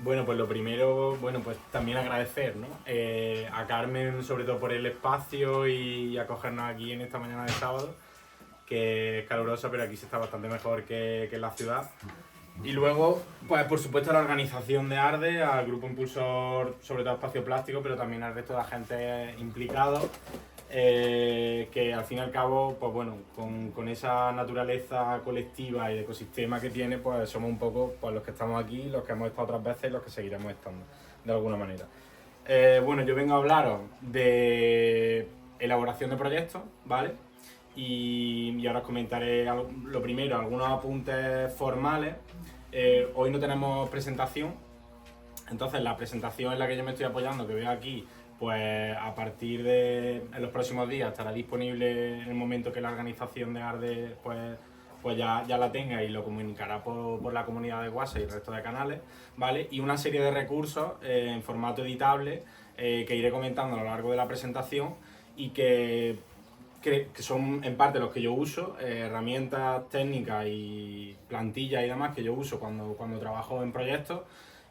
Bueno, pues lo primero, bueno, pues también agradecer, ¿no? A Carmen, sobre todo por el espacio y acogernos aquí en esta mañana de sábado, que es calurosa, pero aquí se está bastante mejor que en la ciudad. Y luego, pues por supuesto, a la organización de ARDE, al grupo impulsor, sobre todo Espacio Plástico, pero también al resto de agentes implicados, que al fin y al cabo, pues bueno, con esa naturaleza colectiva y de ecosistema que tiene, pues somos un poco pues, los que estamos aquí, los que hemos estado otras veces y los que seguiremos estando, de alguna manera. Bueno, yo vengo a hablaros de elaboración de proyectos, ¿vale? Y ahora os comentaré lo primero, algunos apuntes formales. Hoy no tenemos presentación, entonces la presentación en la que yo me estoy apoyando, que veo aquí, pues a partir de en los próximos días estará disponible en el momento que la organización de ARDE pues ya la tenga y lo comunicará por la comunidad de WhatsApp y el resto de canales, ¿vale? Y una serie de recursos en formato editable que iré comentando a lo largo de la presentación y que son en parte los que yo uso, herramientas técnicas y plantillas y demás que yo uso cuando trabajo en proyectos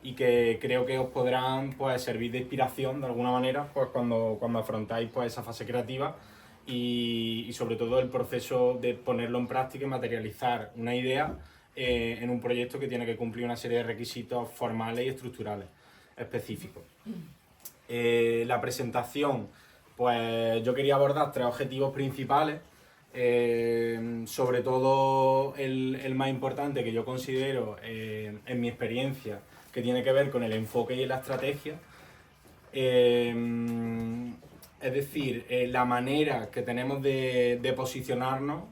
y que creo que os podrán pues, servir de inspiración de alguna manera pues, cuando afrontáis pues, esa fase creativa y sobre todo el proceso de ponerlo en práctica y materializar una idea en un proyecto que tiene que cumplir una serie de requisitos formales y estructurales específicos. La presentación, pues yo quería abordar tres objetivos principales, sobre todo el más importante que yo considero en mi experiencia, que tiene que ver con el enfoque y la estrategia. Es decir, la manera que tenemos de posicionarnos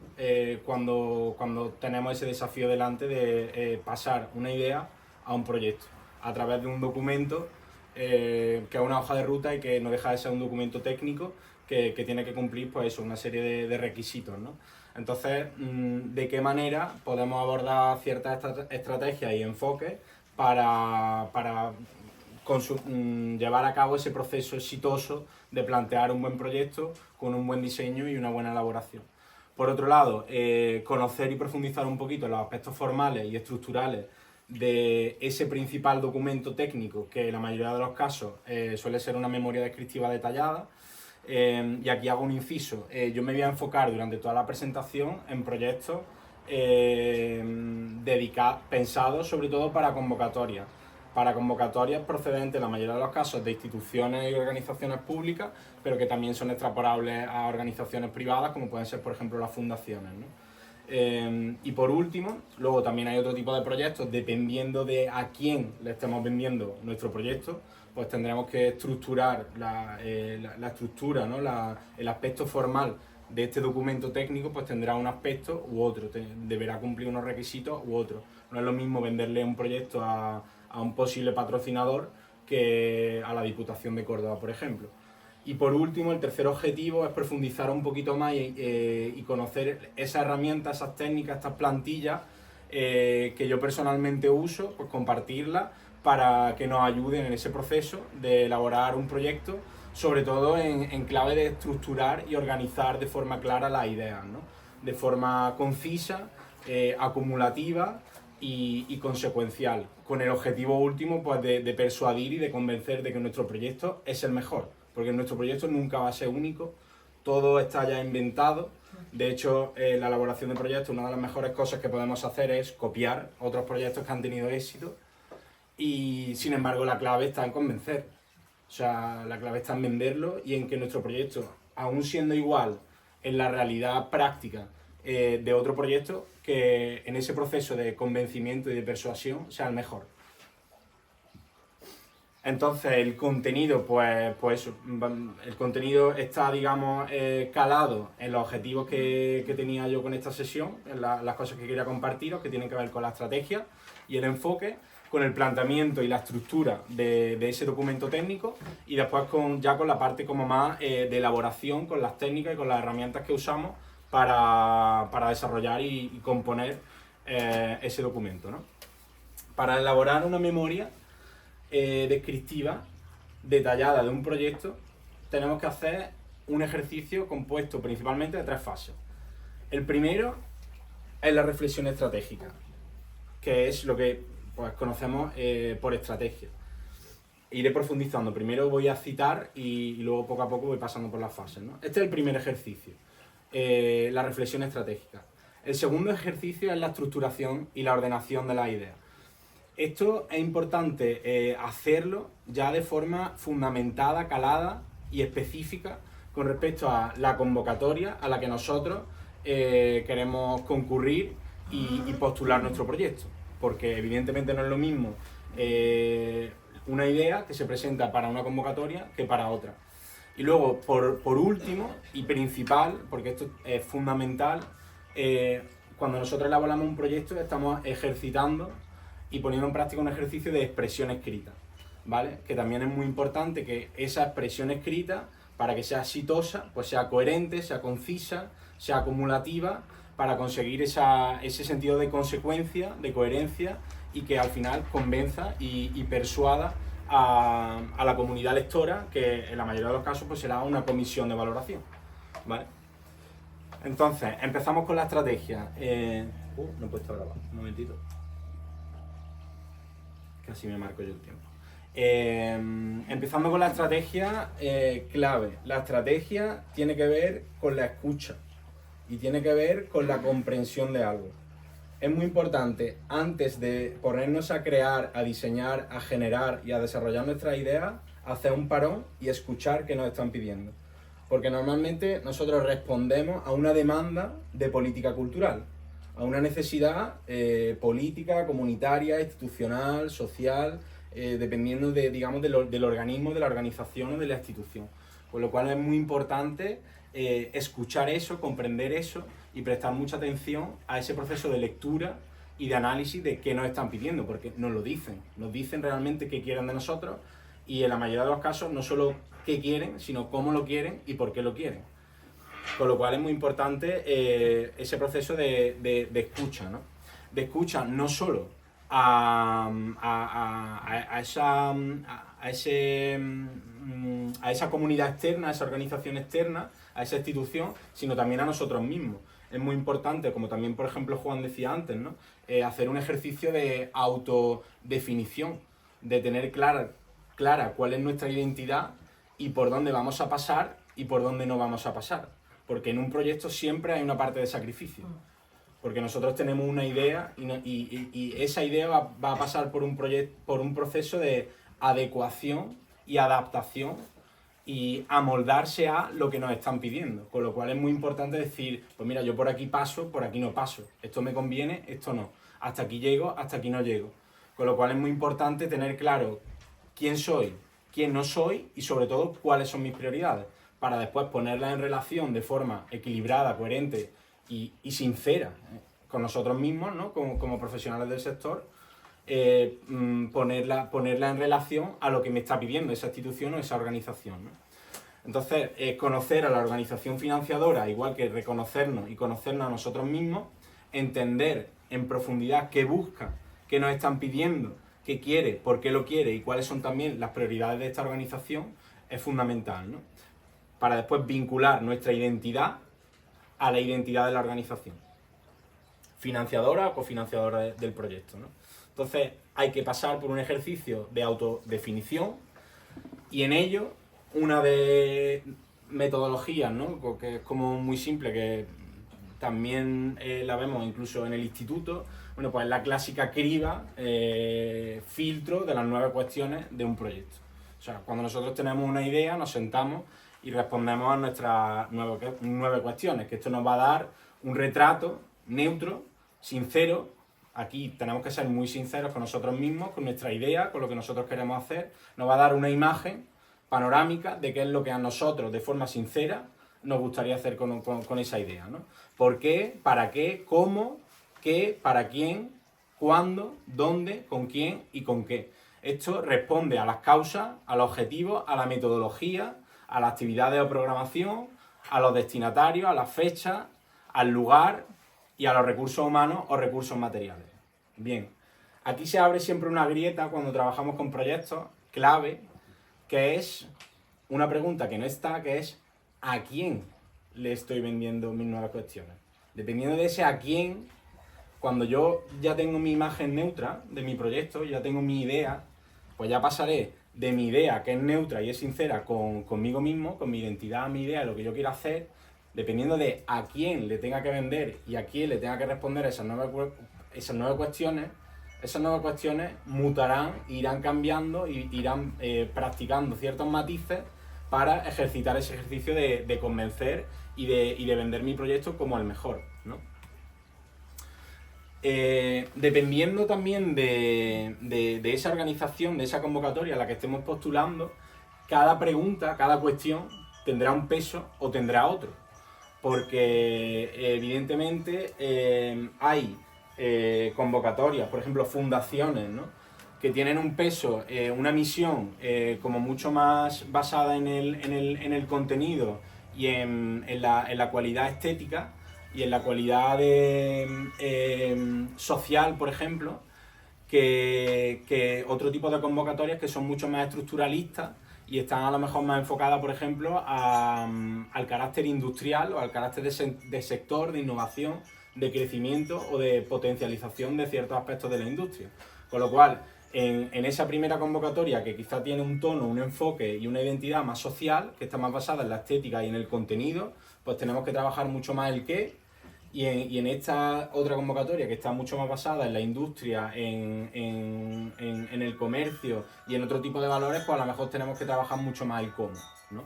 cuando tenemos ese desafío delante de pasar una idea a un proyecto a través de un documento que es una hoja de ruta y que no deja de ser un documento técnico que tiene que cumplir pues eso, una serie de requisitos, ¿no? Entonces, ¿de qué manera podemos abordar ciertas estrategias y enfoques para llevar a cabo ese proceso exitoso de plantear un buen proyecto con un buen diseño y una buena elaboración? Por otro lado, conocer y profundizar un poquito en los aspectos formales y estructurales de ese principal documento técnico, que en la mayoría de los casos suele ser una memoria descriptiva detallada. Y aquí hago un inciso. Yo me voy a enfocar durante toda la presentación en proyectos pensados sobre todo para convocatorias procedentes en la mayoría de los casos de instituciones y organizaciones públicas, pero que también son extrapolables a organizaciones privadas, como pueden ser, por ejemplo, las fundaciones, ¿no? Y por último, luego también hay otro tipo de proyectos, dependiendo de a quién le estemos vendiendo nuestro proyecto, pues tendremos que estructurar la estructura, ¿no? El aspecto formal de este documento técnico, pues tendrá un aspecto u otro, deberá cumplir unos requisitos u otros. No es lo mismo venderle un proyecto a un posible patrocinador que a la Diputación de Córdoba, por ejemplo. Y por último, el tercer objetivo es profundizar un poquito más y conocer esas herramientas, esas técnicas, estas plantillas que yo personalmente uso, pues compartirlas para que nos ayuden en ese proceso de elaborar un proyecto, sobre todo en clave de estructurar y organizar de forma clara las ideas, ¿no? De forma concisa, acumulativa y consecuencial, con el objetivo último pues, de persuadir y de convencer de que nuestro proyecto es el mejor, porque nuestro proyecto nunca va a ser único, todo está ya inventado. De hecho, la elaboración de proyectos, una de las mejores cosas que podemos hacer es copiar otros proyectos que han tenido éxito y, sin embargo, la clave está en convencer. O sea, la clave está en venderlo y en que nuestro proyecto, aún siendo igual en la realidad práctica de otro proyecto, que en ese proceso de convencimiento y de persuasión sea el mejor. Entonces el contenido, pues el contenido está, digamos, calado en los objetivos que tenía yo con esta sesión, en las cosas que quería compartiros, que tienen que ver con la estrategia y el enfoque, con el planteamiento y la estructura de ese documento técnico y después ya con la parte como más de elaboración, con las técnicas y con las herramientas que usamos para desarrollar y componer ese documento, ¿no? Para elaborar una memoria descriptiva, detallada de un proyecto, tenemos que hacer un ejercicio compuesto principalmente de tres fases. El primero es la reflexión estratégica, que es lo que pues conocemos por estrategia. Iré profundizando. Primero voy a citar y luego poco a poco voy pasando por las fases, ¿no? Este es el primer ejercicio, la reflexión estratégica. El segundo ejercicio es la estructuración y la ordenación de las ideas. Esto es importante hacerlo ya de forma fundamentada, calada y específica con respecto a la convocatoria a la que nosotros queremos concurrir y postular nuestro proyecto. Porque evidentemente no es lo mismo una idea que se presenta para una convocatoria que para otra. Y luego, por último y principal, porque esto es fundamental, cuando nosotros elaboramos un proyecto estamos ejercitando y poniendo en práctica un ejercicio de expresión escrita, ¿vale? Que también es muy importante que esa expresión escrita, para que sea exitosa, pues sea coherente, sea concisa, sea acumulativa, para conseguir ese sentido de consecuencia, de coherencia, y que al final convenza y persuada a la comunidad lectora, que en la mayoría de los casos pues será una comisión de valoración, ¿vale? Entonces, empezamos con la estrategia. No he puesto a grabar, un momentito. Casi me marco yo el tiempo. Empezando con la estrategia, clave. La estrategia tiene que ver con la escucha y tiene que ver con la comprensión de algo. Es muy importante, antes de ponernos a crear, a diseñar, a generar y a desarrollar nuestras ideas, hacer un parón y escuchar qué nos están pidiendo. Porque normalmente nosotros respondemos a una demanda de política cultural, a una necesidad política, comunitaria, institucional, social, dependiendo del organismo, de la organización o de la institución. Con lo cual es muy importante escuchar eso, comprender eso y prestar mucha atención a ese proceso de lectura y de análisis de qué nos están pidiendo, porque nos dicen realmente qué quieren de nosotros, y en la mayoría de los casos no solo qué quieren, sino cómo lo quieren y por qué lo quieren. Con lo cual es muy importante ese proceso de escucha, ¿no? De escucha no solo a esa comunidad externa, a esa organización externa, a esa institución, sino también a nosotros mismos. Es muy importante, como también por ejemplo Juan decía antes, ¿no? Hacer un ejercicio de autodefinición, de tener clara cuál es nuestra identidad y por dónde vamos a pasar y por dónde no vamos a pasar. Porque en un proyecto siempre hay una parte de sacrificio. Porque nosotros tenemos una idea y esa idea va a pasar por un proceso de adecuación y adaptación y amoldarse a lo que nos están pidiendo. Con lo cual es muy importante decir, pues mira, yo por aquí paso, por aquí no paso. Esto me conviene, esto no. Hasta aquí llego, hasta aquí no llego. Con lo cual es muy importante tener claro quién soy, quién no soy y sobre todo cuáles son mis prioridades, para después ponerlas en relación de forma equilibrada, coherente y sincera con nosotros mismos, ¿no? como profesionales del sector, ponerla en relación a lo que me está pidiendo esa institución o esa organización, ¿no? Entonces, conocer a la organización financiadora, igual que reconocernos y conocernos a nosotros mismos, entender en profundidad qué busca, qué nos están pidiendo, qué quiere, por qué lo quiere y cuáles son también las prioridades de esta organización, es fundamental, ¿no? Para después vincular nuestra identidad a la identidad de la organización, financiadora o cofinanciadora del proyecto, ¿no? Entonces hay que pasar por un ejercicio de autodefinición y en ello una de metodologías, ¿no? Que es como muy simple, que también la vemos incluso en el instituto, bueno, pues la clásica criba, filtro de las 9 cuestiones de un proyecto. O sea, cuando nosotros tenemos una idea, nos sentamos y respondemos a nuestras 9 cuestiones, que esto nos va a dar un retrato neutro, sincero. Aquí tenemos que ser muy sinceros con nosotros mismos, con nuestra idea, con lo que nosotros queremos hacer. Nos va a dar una imagen panorámica de qué es lo que a nosotros, de forma sincera, nos gustaría hacer con esa idea, ¿no? ¿Por qué? ¿Para qué? ¿Cómo? ¿Qué? ¿Para quién? ¿Cuándo? ¿Dónde? ¿Con quién? ¿Y con qué? Esto responde a las causas, a los objetivos, a la metodología, a las actividades o programación, a los destinatarios, a las fechas, al lugar y a los recursos humanos o recursos materiales. Bien, aquí se abre siempre una grieta cuando trabajamos con proyectos clave, que es una pregunta que no está, que es ¿a quién le estoy vendiendo mis nuevas cuestiones? Dependiendo de ese a quién, cuando yo ya tengo mi imagen neutra de mi proyecto, ya tengo mi idea, pues ya pasaré de mi idea, que es neutra y es sincera conmigo mismo, con mi identidad, mi idea, lo que yo quiero hacer, dependiendo de a quién le tenga que vender y a quién le tenga que responder esas nuevas cuestiones mutarán, irán cambiando y irán practicando ciertos matices para ejercitar ese ejercicio de convencer y de vender mi proyecto como el mejor, ¿no? Dependiendo también de esa organización, de esa convocatoria a la que estemos postulando, cada pregunta, cada cuestión tendrá un peso o tendrá otro. Porque evidentemente hay convocatorias, por ejemplo fundaciones, ¿no?, que tienen un peso, una misión como mucho más basada en el contenido y en la cualidad estética y en la cualidad social, por ejemplo, que otro tipo de convocatorias que son mucho más estructuralistas y están a lo mejor más enfocadas, por ejemplo, al carácter industrial o al carácter de sector, de innovación, de crecimiento o de potencialización de ciertos aspectos de la industria. Con lo cual, en esa primera convocatoria, que quizá tiene un tono, un enfoque y una identidad más social, que está más basada en la estética y en el contenido, pues tenemos que trabajar mucho más el qué. Y en esta otra convocatoria, que está mucho más basada en la industria, en el comercio y en otro tipo de valores, pues a lo mejor tenemos que trabajar mucho más el cómo, ¿no?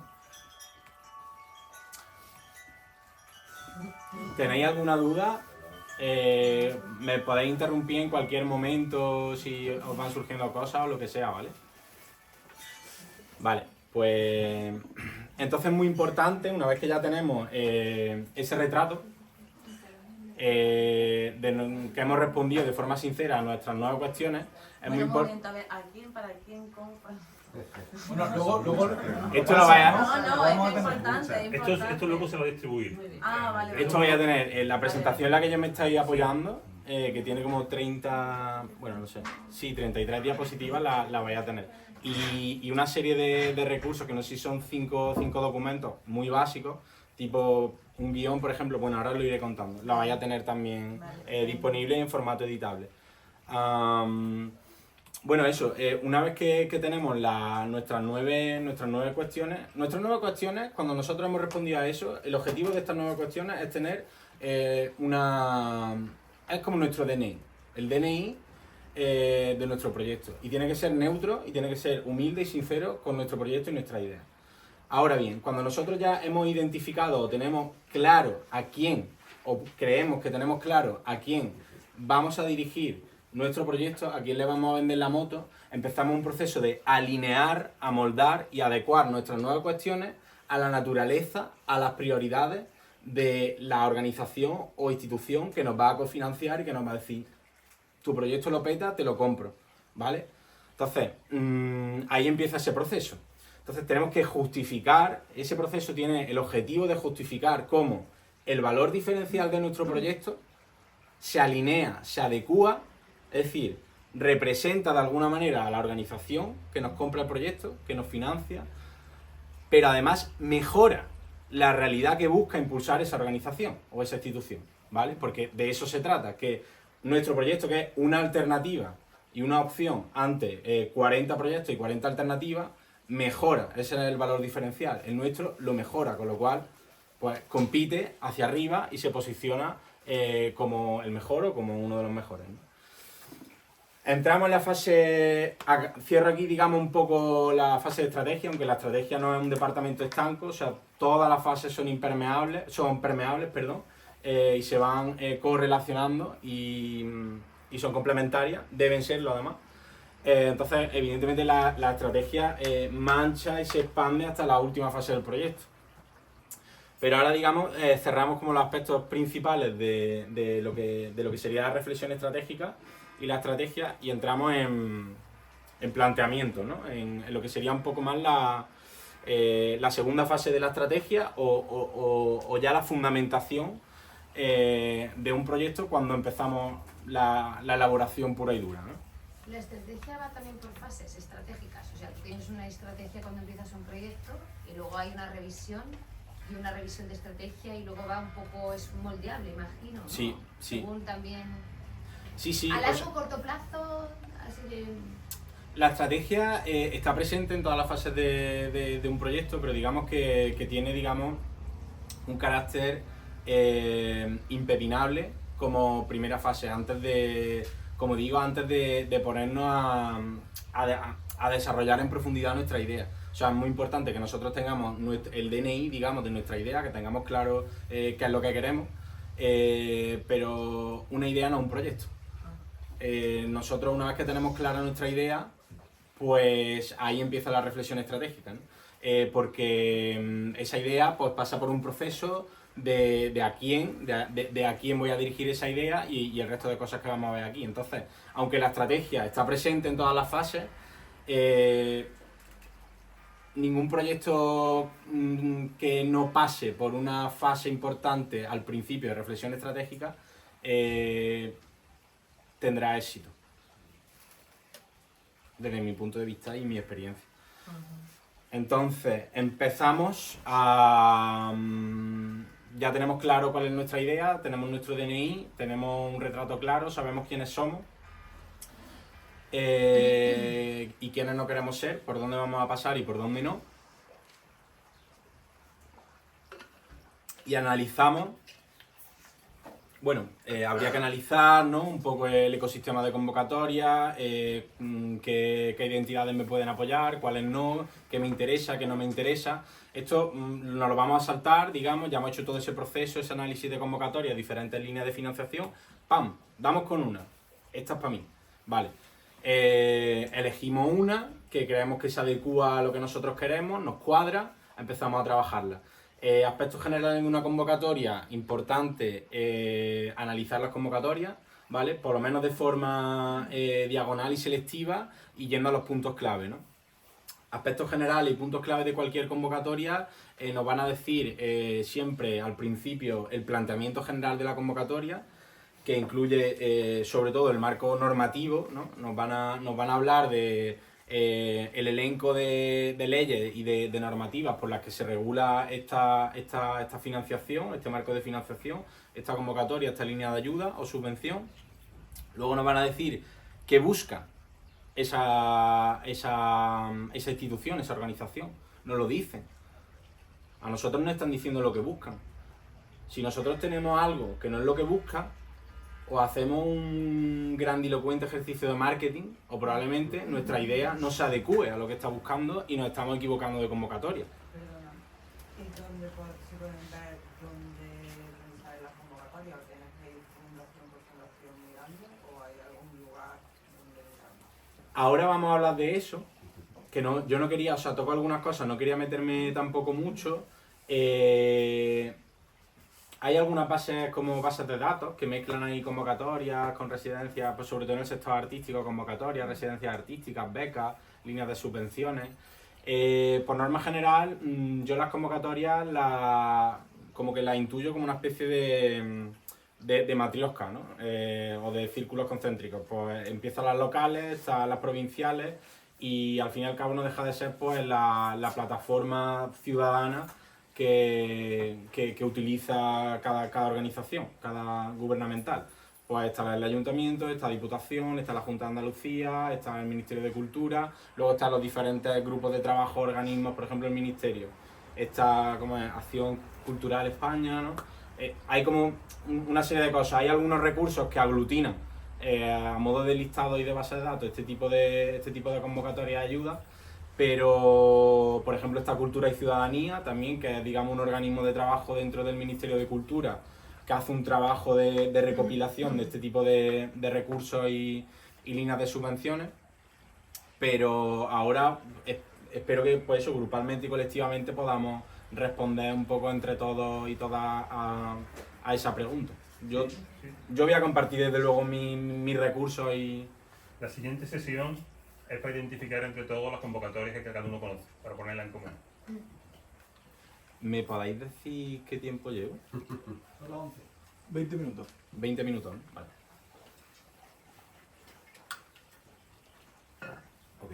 ¿Tenéis alguna duda? Me podéis interrumpir en cualquier momento si os van surgiendo cosas o lo que sea, ¿vale? Vale, pues entonces es muy importante, una vez que ya tenemos ese retrato, que hemos respondido de forma sincera a nuestras nuevas cuestiones, es muy importante. A ver, ¿a quién, para quién, cómo? Bueno, luego esto lo vaya. No, es importante. Esto luego se va a distribuir. Vale. Esto voy a tener en la presentación en la que yo me estoy apoyando, que tiene como 30, bueno, no sé, sí, 33 diapositivas, la voy a tener. Y una serie de recursos, que no sé si son 5 documentos muy básicos, tipo un guión, por ejemplo, bueno, ahora lo iré contando, la vais a tener también disponible en formato editable. Bueno, eso, una vez que tenemos nuestras nueve cuestiones, cuando nosotros hemos respondido a eso, el objetivo de estas 9 cuestiones es tener es como nuestro DNI, el DNI de nuestro proyecto, y tiene que ser neutro y tiene que ser humilde y sincero con nuestro proyecto y nuestra idea. Ahora bien, cuando nosotros ya hemos identificado o tenemos claro a quién, o creemos que tenemos claro a quién vamos a dirigir nuestro proyecto, a quién le vamos a vender la moto, empezamos un proceso de alinear, amoldar y adecuar nuestras nuevas cuestiones a la naturaleza, a las prioridades de la organización o institución que nos va a cofinanciar y que nos va a decir, tu proyecto lo peta, te lo compro, ¿vale? Entonces, ahí empieza ese proceso. Entonces tenemos que justificar, ese proceso tiene el objetivo de justificar cómo el valor diferencial de nuestro proyecto se alinea, se adecúa, es decir, representa de alguna manera a la organización que nos compra el proyecto, que nos financia, pero además mejora la realidad que busca impulsar esa organización o esa institución, ¿vale? Porque de eso se trata, que nuestro proyecto, que es una alternativa y una opción ante 40 proyectos y 40 alternativas, mejora, ese es el valor diferencial. El nuestro lo mejora, con lo cual pues compite hacia arriba y se posiciona como el mejor o como uno de los mejores, ¿no? Entramos en la fase, cierro aquí digamos un poco la fase de estrategia, aunque la estrategia no es un departamento estanco, o sea, todas las fases son permeables, y se van correlacionando y son complementarias, deben serlo además. Entonces, evidentemente la estrategia mancha y se expande hasta la última fase del proyecto. Pero ahora, digamos, cerramos como los aspectos principales de lo que sería la reflexión estratégica y la estrategia, y entramos en planteamiento, ¿no? En lo que sería un poco más la segunda fase de la estrategia o ya la fundamentación de un proyecto cuando empezamos la elaboración pura y dura, ¿no? La estrategia va también por fases estratégicas, o sea, tú tienes una estrategia cuando empiezas un proyecto y luego hay una revisión y una revisión de estrategia y luego va un poco, es moldeable, imagino, ¿no? Sí. Según también Sí, sí. A o largo sea, o corto plazo, así de... la estrategia está presente en todas las fases de un proyecto, pero digamos que tiene, digamos, un carácter impepinable como primera fase, antes de, como digo, antes de ponernos a desarrollar en profundidad nuestra idea. O sea, es muy importante que nosotros tengamos el DNI, digamos, de nuestra idea, que tengamos claro qué es lo que queremos, pero una idea no es un proyecto. Nosotros, una vez que tenemos clara nuestra idea, pues ahí empieza la reflexión estratégica, ¿no? Porque esa idea pues, pasa por un proceso de a quién voy a dirigir esa idea y el resto de cosas que vamos a ver aquí. Entonces, aunque la estrategia está presente en todas las fases, ningún proyecto que no pase por una fase importante al principio de reflexión estratégica tendrá éxito, desde mi punto de vista y mi experiencia. Entonces, empezamos a... ya tenemos claro cuál es nuestra idea, tenemos nuestro DNI, tenemos un retrato claro, sabemos quiénes somos y quiénes no queremos ser, por dónde vamos a pasar y por dónde no. Y analizamos, bueno, habría que analizar, ¿no?, un poco el ecosistema de convocatoria, qué identidades me pueden apoyar, cuáles no, qué me interesa, qué no me interesa. Esto nos lo vamos a saltar, digamos, ya hemos hecho todo ese proceso, ese análisis de convocatoria, diferentes líneas de financiación, ¡pam!, damos con una, esta es para mí, vale. Elegimos una que creemos que se adecua a lo que nosotros queremos, nos cuadra, empezamos a trabajarla. Aspectos generales de una convocatoria, importante analizar las convocatorias, ¿vale? Por lo menos de forma diagonal y selectiva y yendo a los puntos clave, ¿no? Aspectos generales y puntos clave de cualquier convocatoria nos van a decir siempre al principio el planteamiento general de la convocatoria, que incluye sobre todo el marco normativo, ¿no? Nos van a hablar de el elenco de leyes y de normativas por las que se regula esta financiación, este marco de financiación, esta convocatoria, esta línea de ayuda o subvención. Luego nos van a decir qué busca esa institución, esa organización. Nos lo dicen. A nosotros nos están diciendo lo que buscan. Si nosotros tenemos algo que no es lo que busca, o hacemos un grandilocuente ejercicio de marketing, o probablemente nuestra idea no se adecue a lo que está buscando y nos estamos equivocando de convocatoria. Perdona, ¿y dónde se pueden ver dónde pensáis las convocatorias? ¿O tienes que ir fundación por fundación mirando? ¿O hay algún lugar donde miramos? Ahora vamos a hablar de eso, que no, yo no quería, o sea, toco algunas cosas, no quería meterme tampoco mucho. Hay algunas bases como bases de datos que mezclan ahí convocatorias con residencias, pues sobre todo en el sector artístico, convocatorias, residencias artísticas, becas, líneas de subvenciones. Por norma general, yo las convocatorias como que las intuyo como una especie de matriosca, ¿no? O de círculos concéntricos. Pues empiezan las locales, están las provinciales y al fin y al cabo no deja de ser pues la plataforma ciudadana que utiliza cada organización, cada gubernamental. Pues está el ayuntamiento, está la Diputación, está la Junta de Andalucía, está el Ministerio de Cultura, luego están los diferentes grupos de trabajo, organismos, por ejemplo el Ministerio, está como Acción Cultural España, ¿no? Hay como una serie de cosas, hay algunos recursos que aglutinan a modo de listado y de base de datos este tipo de convocatoria de ayuda. Pero, por ejemplo, está Cultura y Ciudadanía también, que es, digamos, un organismo de trabajo dentro del Ministerio de Cultura que hace un trabajo de recopilación de este tipo de recursos y líneas de subvenciones. Pero ahora espero que, pues eso, grupalmente y colectivamente podamos responder un poco entre todos y todas a esa pregunta. Yo voy a compartir desde luego mis recursos y... La siguiente sesión es para identificar entre todos las convocatorias que cada uno conoce, para ponerla en común. ¿Me podéis decir qué tiempo llevo? Son las 11. 20 minutos. 20 minutos, ¿no? Vale. Ok.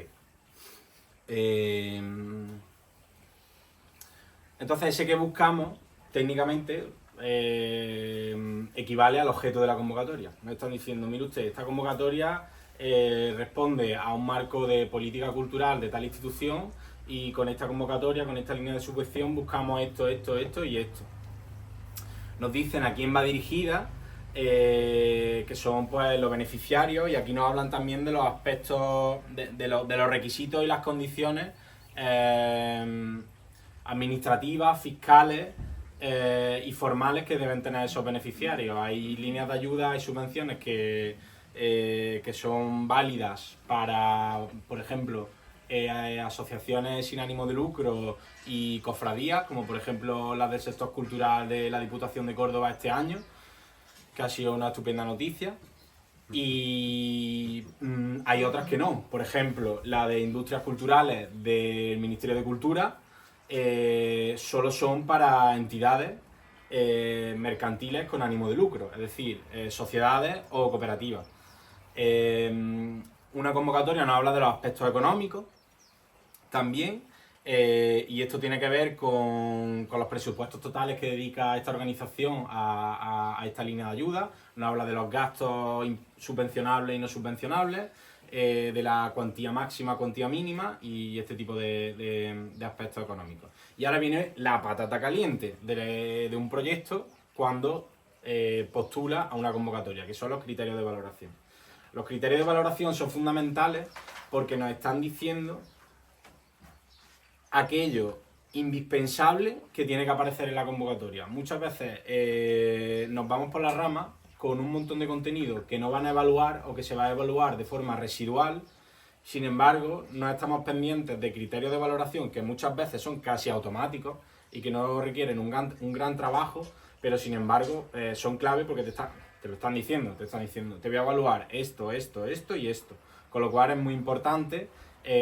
Entonces ese que buscamos, técnicamente, equivale al objeto de la convocatoria. Nos están diciendo, mire usted, esta convocatoria responde a un marco de política cultural de tal institución y con esta convocatoria, con esta línea de subvención buscamos esto, esto, esto y esto. Nos dicen a quién va dirigida, que son pues los beneficiarios, y aquí nos hablan también de los aspectos, de los requisitos y las condiciones administrativas, fiscales y formales que deben tener esos beneficiarios. Hay líneas de ayuda y subvenciones que son válidas para, por ejemplo, asociaciones sin ánimo de lucro y cofradías, como por ejemplo las del sector cultural de la Diputación de Córdoba este año, que ha sido una estupenda noticia. Y hay otras que no, por ejemplo la de industrias culturales del Ministerio de Cultura solo son para entidades mercantiles con ánimo de lucro, es decir, sociedades o cooperativas. Una convocatoria nos habla de los aspectos económicos también, y esto tiene que ver con los presupuestos totales que dedica esta organización a esta línea de ayuda. Nos habla de los gastos subvencionables y no subvencionables, de la cuantía máxima, cuantía mínima y este tipo de aspectos económicos. Y ahora viene la patata caliente de un proyecto cuando postula a una convocatoria, que son los criterios de valoración. Los criterios de valoración son fundamentales porque nos están diciendo aquello indispensable que tiene que aparecer en la convocatoria. Muchas veces nos vamos por las ramas con un montón de contenido que no van a evaluar o que se va a evaluar de forma residual. Sin embargo, no estamos pendientes de criterios de valoración que muchas veces son casi automáticos y que no requieren un gran trabajo, pero sin embargo son clave porque te lo están diciendo, te voy a evaluar esto, esto, esto y esto. Con lo cual es muy importante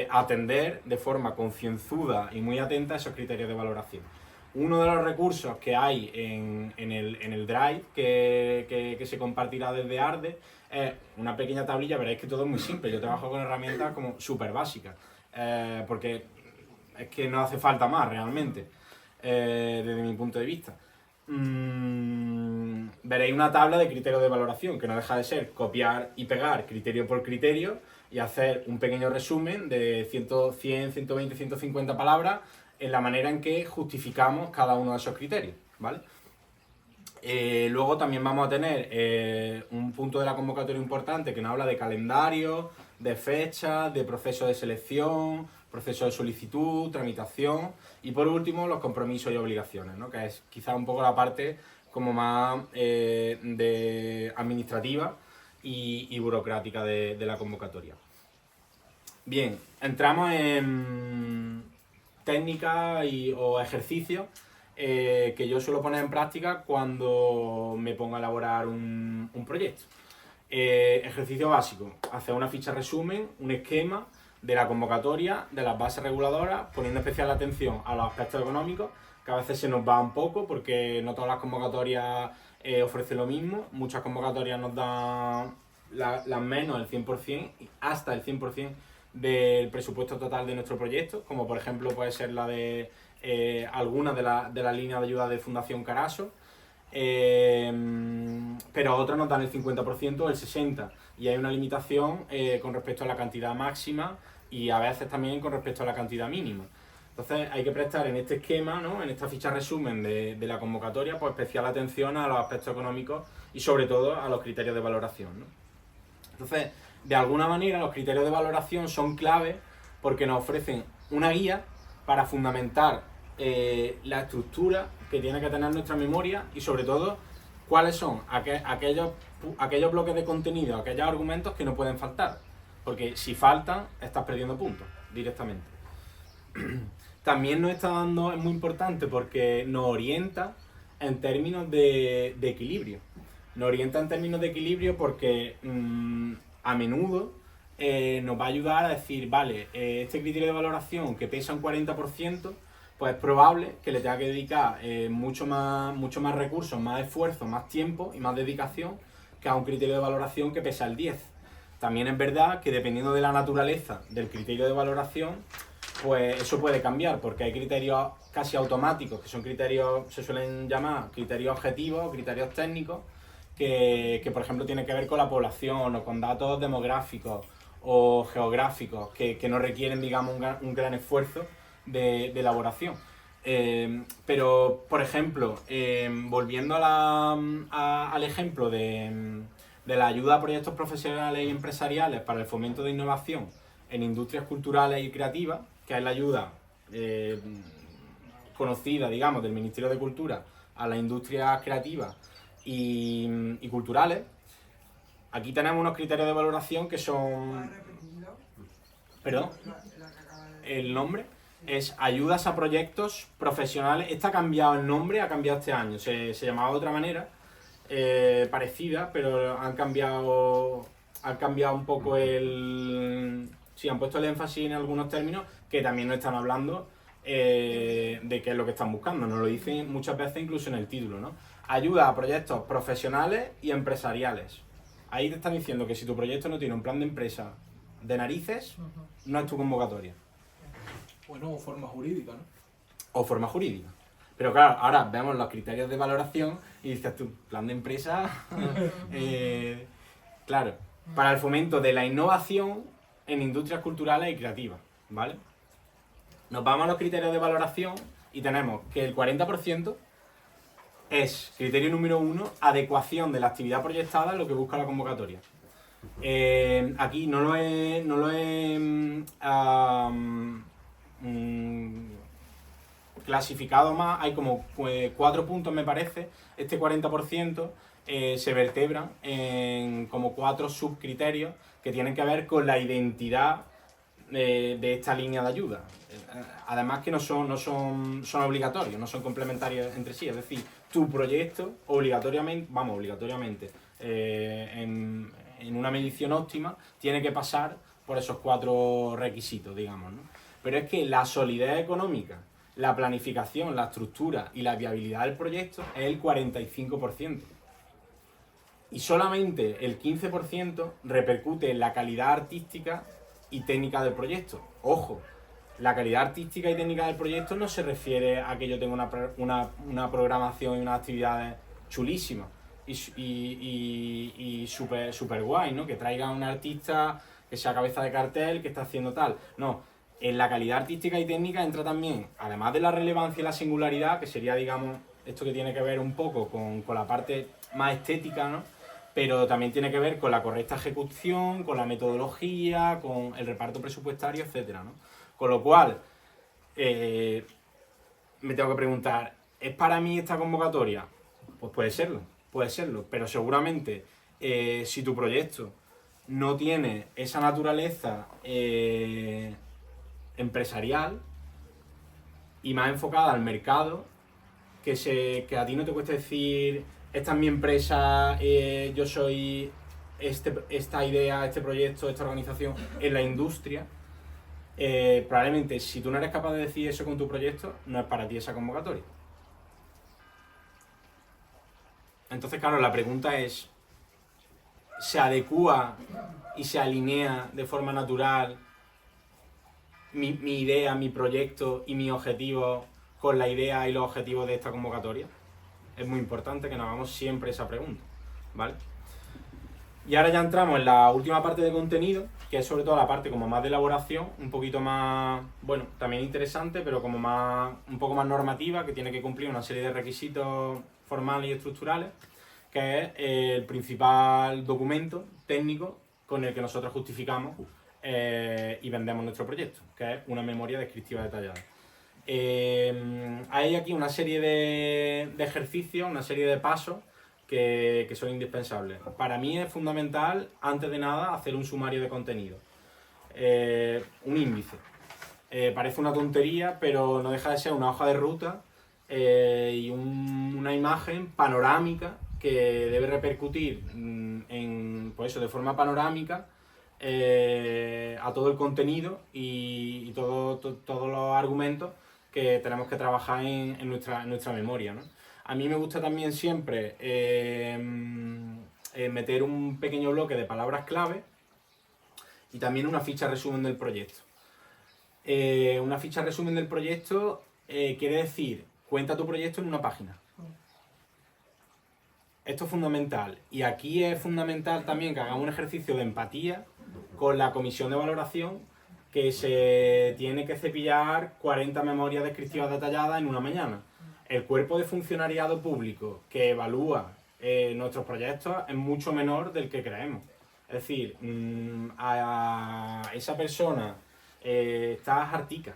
atender de forma concienzuda y muy atenta a esos criterios de valoración. Uno de los recursos que hay en el Drive que se compartirá desde Arde es una pequeña tablilla. Veréis que todo es muy simple. Yo trabajo con herramientas como súper básicas, porque es que no hace falta más realmente, desde mi punto de vista. Veréis una tabla de criterios de valoración, que no deja de ser copiar y pegar criterio por criterio y hacer un pequeño resumen de 100, 120, 150 palabras en la manera en que justificamos cada uno de esos criterios, ¿vale? Luego también vamos a tener un punto de la convocatoria importante que nos habla de calendario, de fechas, de proceso de selección, proceso de solicitud, tramitación y por último los compromisos y obligaciones, ¿no? Que es quizá un poco la parte como más administrativa y burocrática de la convocatoria. Bien, entramos en técnicas o ejercicios que yo suelo poner en práctica cuando me pongo a elaborar un proyecto. Ejercicio básico: hacer una ficha resumen, un esquema de la convocatoria, de las bases reguladoras, poniendo especial atención a los aspectos económicos, que a veces se nos va un poco porque no todas las convocatorias ofrecen lo mismo. Muchas convocatorias nos dan las menos el 100%, hasta el 100% del presupuesto total de nuestro proyecto, como por ejemplo puede ser la de algunas de la línea de ayuda de Fundación Caraso, pero otras nos dan el 50% o el 60%, y hay una limitación con respecto a la cantidad máxima y a veces también con respecto a la cantidad mínima. Entonces hay que prestar en este esquema, ¿no?, en esta ficha resumen de la convocatoria, pues especial atención a los aspectos económicos y sobre todo a los criterios de valoración, ¿no? Entonces, de alguna manera los criterios de valoración son clave porque nos ofrecen una guía para fundamentar la estructura que tiene que tener nuestra memoria y sobre todo cuáles son aquellos bloques de contenido, aquellos argumentos que no pueden faltar, porque si faltan estás perdiendo puntos directamente. También nos está dando, es muy importante porque nos orienta en términos de equilibrio. Nos orienta en términos de equilibrio porque a menudo nos va a ayudar a decir, vale, este criterio de valoración que pesa un 40%, pues es probable que le tenga que dedicar mucho más recursos, más esfuerzo, más tiempo y más dedicación que a un criterio de valoración que pesa el 10%. También es verdad que dependiendo de la naturaleza del criterio de valoración, pues eso puede cambiar, porque hay criterios casi automáticos, que son criterios, se suelen llamar criterios objetivos, criterios técnicos, que por ejemplo tienen que ver con la población o con datos demográficos o geográficos, que no requieren, digamos, un gran esfuerzo de elaboración. Pero, por ejemplo, volviendo al ejemplo de la ayuda a proyectos profesionales y empresariales para el fomento de innovación en industrias culturales y creativas, que es la ayuda conocida, digamos, del Ministerio de Cultura a las industrias creativas y culturales, aquí tenemos unos criterios de valoración que son... ¿Puedes repetirlo? ¿Perdón? La que acaba de... El nombre es Ayudas a Proyectos Profesionales. Este ha cambiado el nombre, ha cambiado este año. Se llamaba de otra manera, parecida, pero han cambiado un poco el... Sí, han puesto el énfasis en algunos términos que también nos están hablando de qué es lo que están buscando. Nos lo dicen muchas veces incluso en el título, ¿no? Ayuda a proyectos profesionales y empresariales. Ahí te están diciendo que si tu proyecto no tiene un plan de empresa de narices, no es tu convocatoria. Bueno, o forma jurídica, ¿no? O forma jurídica. Pero claro, ahora vemos los criterios de valoración y dices tu plan de empresa. Claro, para el fomento de la innovación en industrias culturales y creativas, ¿vale? Nos vamos a los criterios de valoración y tenemos que el 40% es criterio número 1, adecuación de la actividad proyectada a lo que busca la convocatoria. Aquí no lo he clasificado más, hay como 4 puntos me parece. Este 40% se vertebran en como 4 subcriterios que tienen que ver con la identidad de esta línea de ayuda. Además que no son obligatorios, no son complementarios entre sí, es decir, tu proyecto obligatoriamente en una medición óptima tiene que pasar por esos 4 requisitos, digamos, ¿no? Pero es que la solidez económica, la planificación, la estructura y la viabilidad del proyecto es el 45%. Y solamente el 15% repercute en la calidad artística y técnica del proyecto. Ojo, la calidad artística y técnica del proyecto no se refiere a que yo tenga una programación y unas actividades chulísimas y súper guay, ¿no? Que traiga un artista que sea cabeza de cartel, que está haciendo tal. No, en la calidad artística y técnica entra también, además de la relevancia y la singularidad, que sería, digamos, esto que tiene que ver un poco con la parte más estética, ¿no? Pero también tiene que ver con la correcta ejecución, con la metodología, con el reparto presupuestario, etcétera, ¿no? Con lo cual, me tengo que preguntar, ¿es para mí esta convocatoria? Pues puede serlo, pero seguramente si tu proyecto no tiene esa naturaleza empresarial y más enfocada al mercado, que a ti no te cueste decir, esta es mi empresa, yo soy esta idea, este proyecto, esta organización en la industria, probablemente si tú no eres capaz de decir eso con tu proyecto, no es para ti esa convocatoria. Entonces, claro, la pregunta es, ¿se adecúa y se alinea de forma natural mi idea, mi proyecto y mi objetivo con la idea y los objetivos de esta convocatoria? Es muy importante que nos hagamos siempre esa pregunta, ¿vale? Y ahora ya entramos en la última parte de contenido, que es sobre todo la parte como más de elaboración, un poquito más, bueno, también interesante, pero como un poco más normativa, que tiene que cumplir una serie de requisitos formales y estructurales, que es el principal documento técnico con el que nosotros justificamos y vendemos nuestro proyecto, que es una memoria descriptiva detallada. Hay aquí una serie de ejercicios, una serie de pasos que son indispensables. Para mí es fundamental, antes de nada, hacer un sumario de contenido, un índice. Parece una tontería, pero no deja de ser una hoja de ruta y una imagen panorámica que debe repercutir pues eso, de forma panorámica a todo el contenido y todos los argumentos que tenemos que trabajar en nuestra memoria, ¿no? A mí me gusta también siempre meter un pequeño bloque de palabras clave y también una ficha resumen del proyecto. Una ficha resumen del proyecto quiere decir, cuenta tu proyecto en una página. Esto es fundamental. Y aquí es fundamental también que hagamos un ejercicio de empatía con la comisión de valoración, que se tiene que cepillar 40 memorias descriptivas detalladas en una mañana. El cuerpo de funcionariado público que evalúa nuestros proyectos es mucho menor del que creemos. Es decir, a esa persona está hartica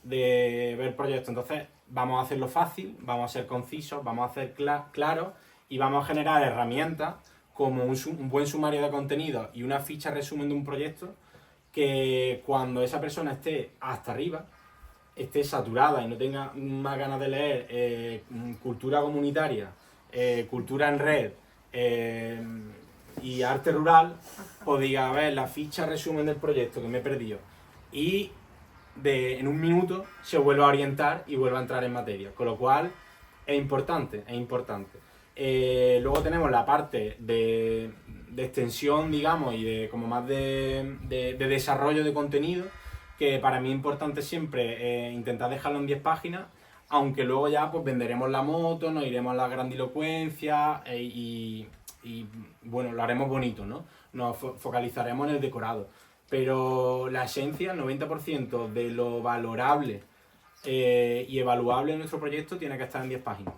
de ver proyectos. Entonces, vamos a hacerlo fácil, vamos a ser concisos, vamos a ser claros y vamos a generar herramientas como un buen sumario de contenido y una ficha resumen de un proyecto que cuando esa persona esté hasta arriba, esté saturada y no tenga más ganas de leer cultura comunitaria, cultura en red y arte rural, pues diga, a ver, la ficha resumen del proyecto que me he perdido. Y en un minuto se vuelve a orientar y vuelve a entrar en materia. Con lo cual es importante, es importante. Luego tenemos la parte de extensión, digamos, y de como más de desarrollo de contenido, que para mí es importante siempre intentar dejarlo en 10 páginas, aunque luego ya pues venderemos la moto, nos iremos a la grandilocuencia y bueno, lo haremos bonito, ¿no? Nos focalizaremos en el decorado. Pero la esencia, el 90% de lo valorable y evaluable de nuestro proyecto tiene que estar en 10 páginas.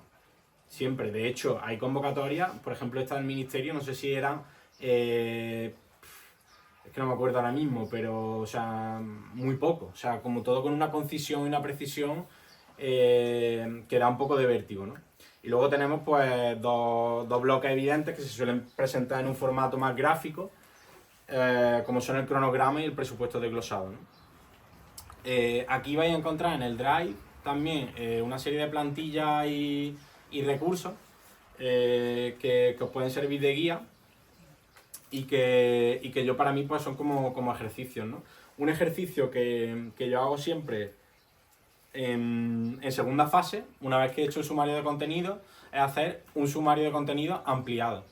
Siempre. De hecho, hay convocatorias, por ejemplo, esta del Ministerio, no sé si eran... es que no me acuerdo ahora mismo, pero, o sea, muy poco. O sea, como todo con una concisión y una precisión que da un poco de vértigo, ¿no? Y luego tenemos, pues, dos bloques evidentes que se suelen presentar en un formato más gráfico, como son el cronograma y el presupuesto desglosado, ¿no? Aquí vais a encontrar en el Drive también una serie de plantillas y recursos que os pueden servir de guía y que yo para mí pues son como ejercicios, ¿no? Un ejercicio que yo hago siempre en segunda fase, una vez que he hecho el sumario de contenido, es hacer un sumario de contenido ampliado.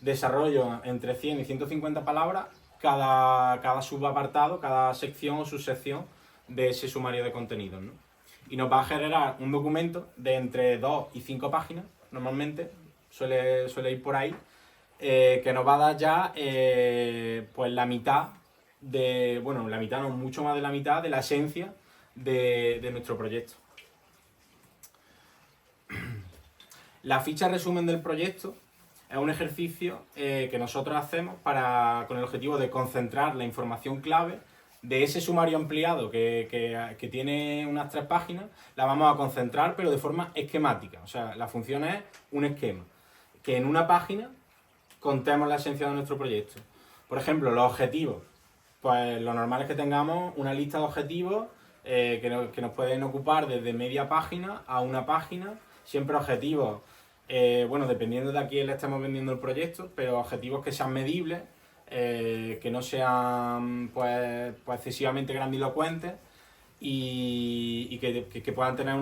Desarrollo entre 100 y 150 palabras cada subapartado, cada sección o subsección de ese sumario de contenido, ¿no? Y nos va a generar un documento de entre 2 y 5 páginas, normalmente, suele ir por ahí, que nos va a dar ya pues la mitad bueno, la mitad no, mucho más de la mitad de la esencia de nuestro proyecto. La ficha resumen del proyecto es un ejercicio que nosotros hacemos con el objetivo de concentrar la información clave de ese sumario ampliado que tiene unas 3 páginas. La vamos a concentrar, pero de forma esquemática. O sea, la función es un esquema. Que en una página contemos la esencia de nuestro proyecto. Por ejemplo, los objetivos. Pues lo normal es que tengamos una lista de objetivos que nos pueden ocupar desde media página a una página. Siempre objetivos, bueno, dependiendo de a quién le estemos vendiendo el proyecto, pero objetivos que sean medibles, que no sean pues excesivamente grandilocuentes y que puedan tener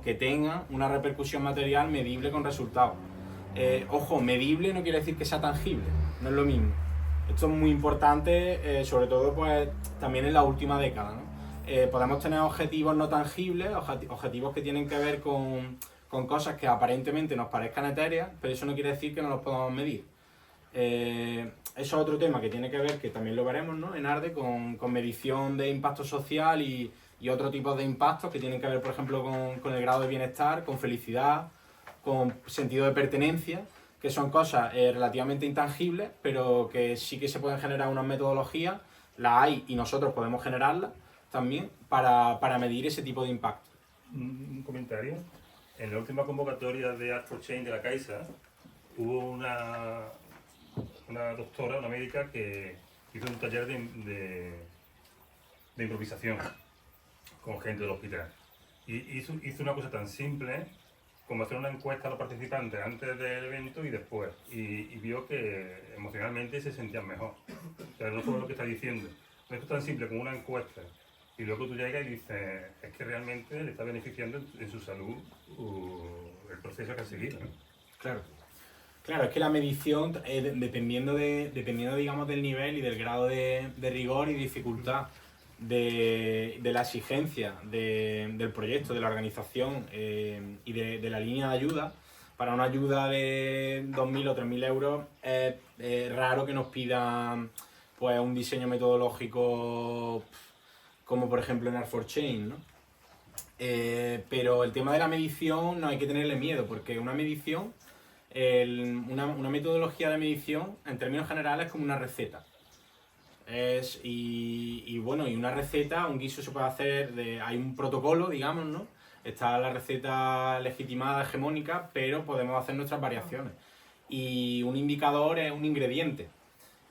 que tengan una repercusión material medible con resultados. Ojo, medible no quiere decir que sea tangible, no es lo mismo. Esto es muy importante, sobre todo pues también en la última década, ¿no? Podemos tener objetivos no tangibles, objetivos que tienen que ver con cosas que aparentemente nos parezcan etéreas, pero eso no quiere decir que no los podamos medir. Eso es otro tema que tiene que ver, que también lo veremos, ¿no?, en ARDE, con medición de impacto social y otro tipo de impactos que tienen que ver, por ejemplo, con el grado de bienestar, con felicidad, con sentido de pertenencia, que son cosas relativamente intangibles, pero que sí que se pueden generar unas metodologías, las hay y nosotros podemos generarlas también para medir ese tipo de impacto. Un comentario. En la última convocatoria de Art for Change de la Caixa hubo una doctora, una médica, que hizo un taller de improvisación con gente del hospital. Y hizo una cosa tan simple como hacer una encuesta a los participantes antes del evento y después. Y vio que emocionalmente se sentían mejor. O sea, no solo lo que está diciendo. No es tan simple como una encuesta. Y luego tú llegas y dices, es que realmente le está beneficiando en su salud el proceso que ha seguido, ¿no? Claro. Claro, es que la medición, dependiendo digamos, del nivel y del grado de rigor y dificultad de la exigencia del proyecto, de la organización y de la línea de ayuda. Para una ayuda de 2.000 o 3.000 euros es raro que nos pidan pues, un diseño metodológico como por ejemplo en Art4Change, ¿no? Pero el tema de la medición no hay que tenerle miedo, porque una medición, una metodología de medición en términos generales es como una receta. Y una receta, un guiso se puede hacer, hay un protocolo, digamos, ¿no? Está la receta legitimada, hegemónica, pero podemos hacer nuestras variaciones. Y un indicador es un ingrediente.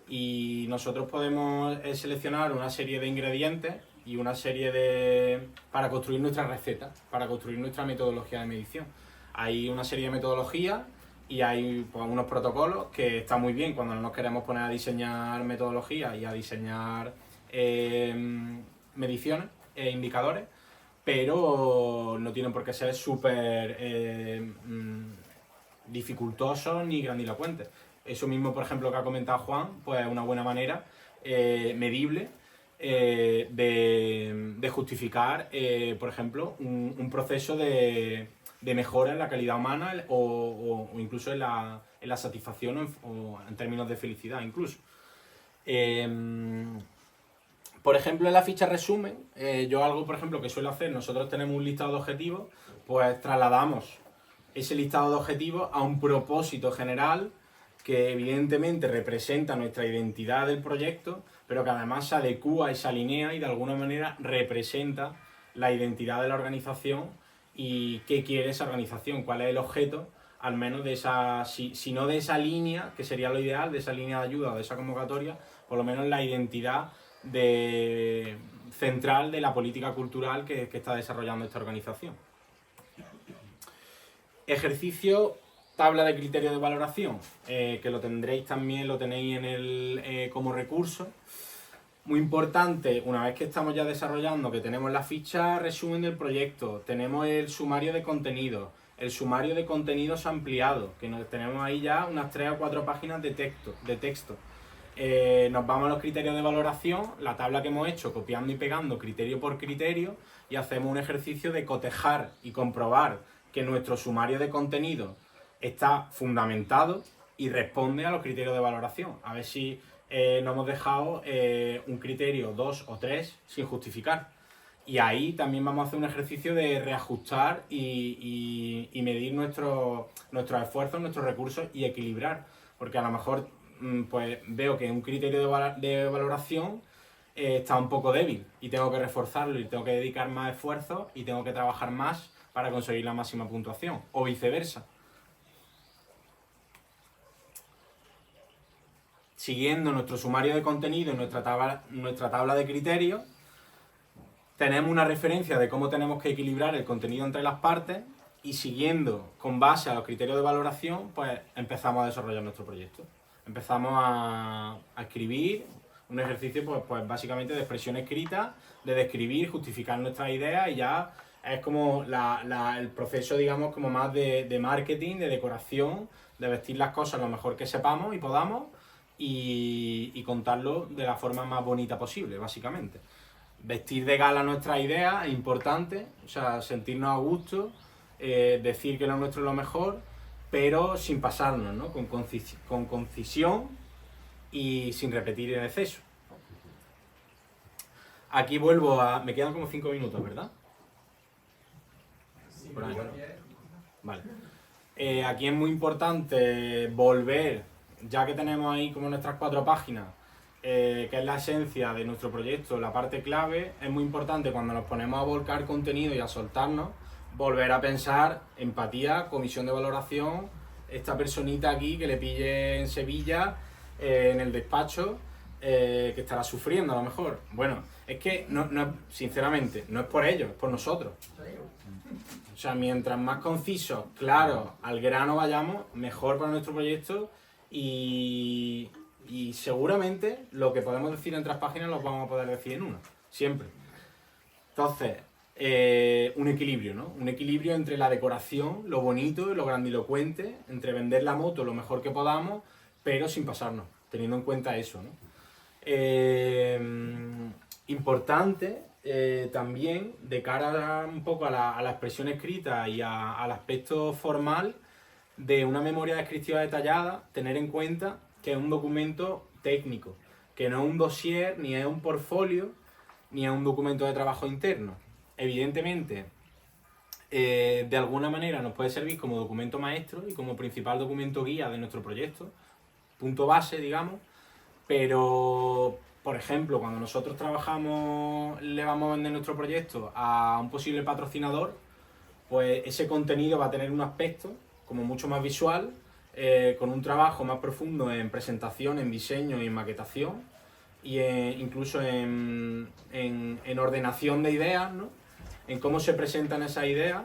Y nosotros podemos seleccionar una serie de ingredientes y una serie para construir nuestra receta, para construir nuestra metodología de medición. Hay una serie de metodologías y hay pues, unos protocolos que están muy bien cuando no nos queremos poner a diseñar metodologías y a diseñar mediciones e indicadores, pero no tienen por qué ser súper dificultosos ni grandilocuentes. Eso mismo, por ejemplo, que ha comentado Juan, pues es una buena manera medible de justificar, por ejemplo, un proceso de mejora en la calidad humana o incluso en la satisfacción o en términos de felicidad incluso. Por ejemplo, en la ficha resumen, yo algo, por ejemplo, que suelo hacer, nosotros tenemos un listado de objetivos, pues trasladamos ese listado de objetivos a un propósito general que evidentemente representa nuestra identidad del proyecto, pero que además se adecúa y se alinea y de alguna manera representa la identidad de la organización y qué quiere esa organización, cuál es el objeto, al menos de esa, si no de esa línea, que sería lo ideal, de esa línea de ayuda o de esa convocatoria, por lo menos la identidad central de la política cultural que está desarrollando esta organización. Ejercicio, tabla de criterios de valoración, que lo tendréis también, lo tenéis como recurso. Muy importante, una vez que estamos ya desarrollando, que tenemos la ficha resumen del proyecto, tenemos el sumario de contenidos, el sumario de contenidos ampliado, que tenemos ahí ya unas 3 o 4 páginas de texto. Nos vamos a los criterios de valoración, la tabla que hemos hecho, copiando y pegando criterio por criterio, y hacemos un ejercicio de cotejar y comprobar que nuestro sumario de contenido está fundamentado y responde a los criterios de valoración. A ver si no hemos dejado un criterio, 2 o 3 sin justificar. Y ahí también vamos a hacer un ejercicio de reajustar y medir nuestros esfuerzos, nuestros recursos y equilibrar. Porque a lo mejor pues veo que un criterio de valoración está un poco débil y tengo que reforzarlo y tengo que dedicar más esfuerzo y tengo que trabajar más para conseguir la máxima puntuación, o viceversa. Siguiendo nuestro sumario de contenido y nuestra tabla de criterios, tenemos una referencia de cómo tenemos que equilibrar el contenido entre las partes y siguiendo con base a los criterios de valoración, pues empezamos a desarrollar nuestro proyecto. Empezamos a escribir un ejercicio pues básicamente de expresión escrita, de describir, justificar nuestras ideas y ya es como el proceso, digamos, como más de marketing, de decoración, de vestir las cosas lo mejor que sepamos y podamos y contarlo de la forma más bonita posible, básicamente. Vestir de gala nuestras ideas es importante, o sea, sentirnos a gusto, decir que lo nuestro es lo mejor, pero sin pasarnos, ¿no? Con concisión y sin repetir en exceso. Aquí vuelvo me quedan como 5 minutos, ¿verdad? Por ahí, ¿no? Vale. Aquí es muy importante volver, ya que tenemos ahí como nuestras 4 páginas, que es la esencia de nuestro proyecto, la parte clave, es muy importante cuando nos ponemos a volcar contenido y a soltarnos, volver a pensar empatía, comisión de valoración, esta personita aquí que le pille en Sevilla, en el despacho, que estará sufriendo a lo mejor. Bueno, es que, sinceramente, no es por ellos, es por nosotros. O sea, mientras más concisos, claros, al grano vayamos, mejor para nuestro proyecto y seguramente lo que podemos decir en 3 páginas lo vamos a poder decir en 1, siempre. Entonces, un equilibrio, ¿no? Un equilibrio entre la decoración, lo bonito y lo grandilocuente, entre vender la moto lo mejor que podamos, pero sin pasarnos, teniendo en cuenta eso, ¿no? Importante también, de cara un poco a la expresión escrita y al aspecto formal de una memoria descriptiva detallada, tener en cuenta que es un documento técnico, que no es un dossier, ni es un portfolio, ni es un documento de trabajo interno. Evidentemente, de alguna manera nos puede servir como documento maestro y como principal documento guía de nuestro proyecto, punto base, digamos, pero, por ejemplo, cuando nosotros trabajamos, le vamos a vender nuestro proyecto a un posible patrocinador, pues ese contenido va a tener un aspecto como mucho más visual, con un trabajo más profundo en presentación, en diseño y en maquetación, y incluso en ordenación de ideas, ¿no? En cómo se presentan esas ideas,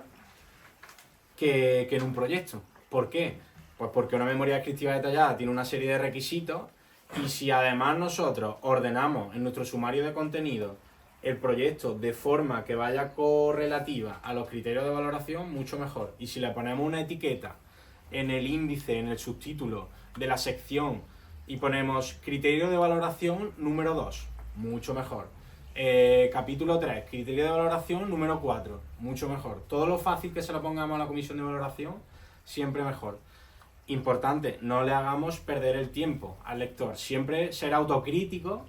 que en un proyecto. ¿Por qué? Pues porque una memoria descriptiva detallada tiene una serie de requisitos, y si además nosotros ordenamos en nuestro sumario de contenido el proyecto de forma que vaya correlativa a los criterios de valoración, mucho mejor. Y si le ponemos una etiqueta en el índice, en el subtítulo de la sección, y ponemos criterio de valoración número 2, mucho mejor. Capítulo 3, criterio de valoración número 4, mucho mejor. Todo lo fácil que se lo pongamos a la comisión de valoración, siempre mejor. Importante, no le hagamos perder el tiempo al lector. Siempre ser autocrítico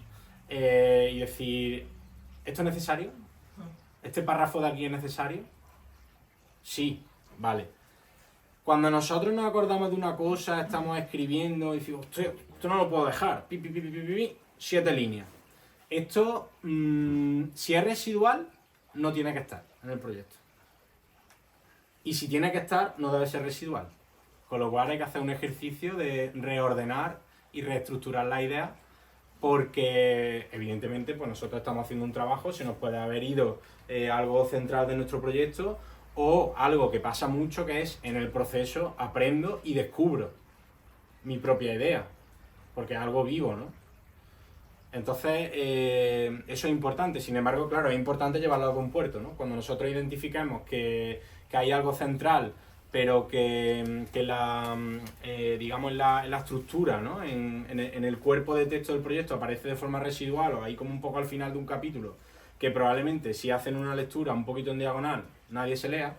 y decir, ¿esto es necesario? ¿Este párrafo de aquí es necesario? Sí, vale. Cuando nosotros nos acordamos de una cosa, estamos escribiendo y decimos, esto no lo puedo dejar, 7 líneas. Esto, si es residual, no tiene que estar en el proyecto. Y si tiene que estar, no debe ser residual. Con lo cual hay que hacer un ejercicio de reordenar y reestructurar la idea, porque evidentemente pues nosotros estamos haciendo un trabajo, se nos puede haber ido algo central de nuestro proyecto, o algo que pasa mucho, que es en el proceso aprendo y descubro mi propia idea, porque es algo vivo, ¿no? Entonces, eso es importante. Sin embargo, claro, es importante llevarlo a buen puerto, ¿no? Cuando nosotros identificamos que hay algo central, pero que digamos, la estructura, ¿no? En el cuerpo de texto del proyecto aparece de forma residual, o ahí como un poco al final de un capítulo, que probablemente si hacen una lectura un poquito en diagonal nadie se lea,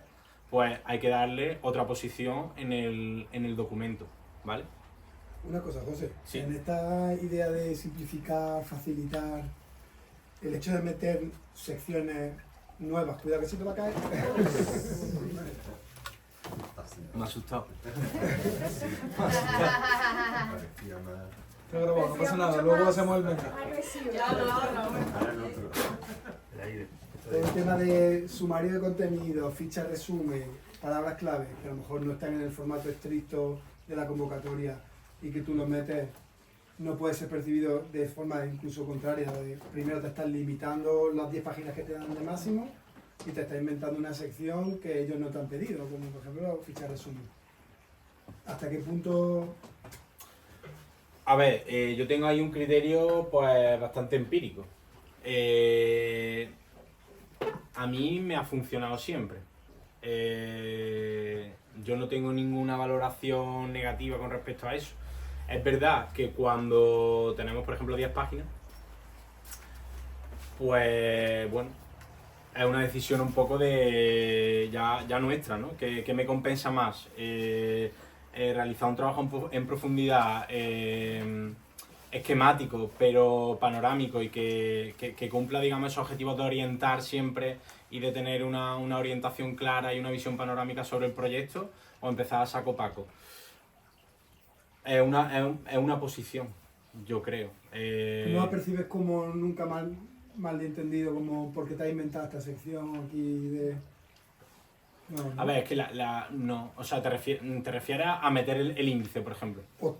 pues hay que darle otra posición en el documento, ¿vale? Una cosa, José, Sí. en esta idea de simplificar, facilitar, el hecho de meter secciones nuevas, cuidado que se te va a caer. Me ha asustado. Está grabado, no pasa nada, luego hacemos el mensaje. El aire. El tema de sumario de contenido, ficha resumen, palabras clave, que a lo mejor no están en el formato estricto de la convocatoria y que tú los metes, no puede ser percibido de forma incluso contraria. Primero te estás limitando las 10 páginas que te dan de máximo y te estás inventando una sección que ellos no te han pedido, como por ejemplo ficha resumen. ¿Hasta qué punto? A ver, yo tengo ahí un criterio pues bastante empírico. A mí me ha funcionado siempre. Yo no tengo ninguna valoración negativa con respecto a eso. Es verdad que cuando tenemos, por ejemplo, 10 páginas, pues bueno, es una decisión un poco de ya nuestra, ¿no? Que me compensa más realizar un trabajo en profundidad, esquemático, pero panorámico, y que cumpla, digamos, esos objetivos de orientar siempre y de tener una orientación clara y una visión panorámica sobre el proyecto, o empezar a saco paco. Es una posición, yo creo. ¿No la percibes como nunca mal entendido, como porque te has inventado esta sección aquí de...? No, ¿no? A ver, es que no, o sea, te refieres a meter el índice, por ejemplo. O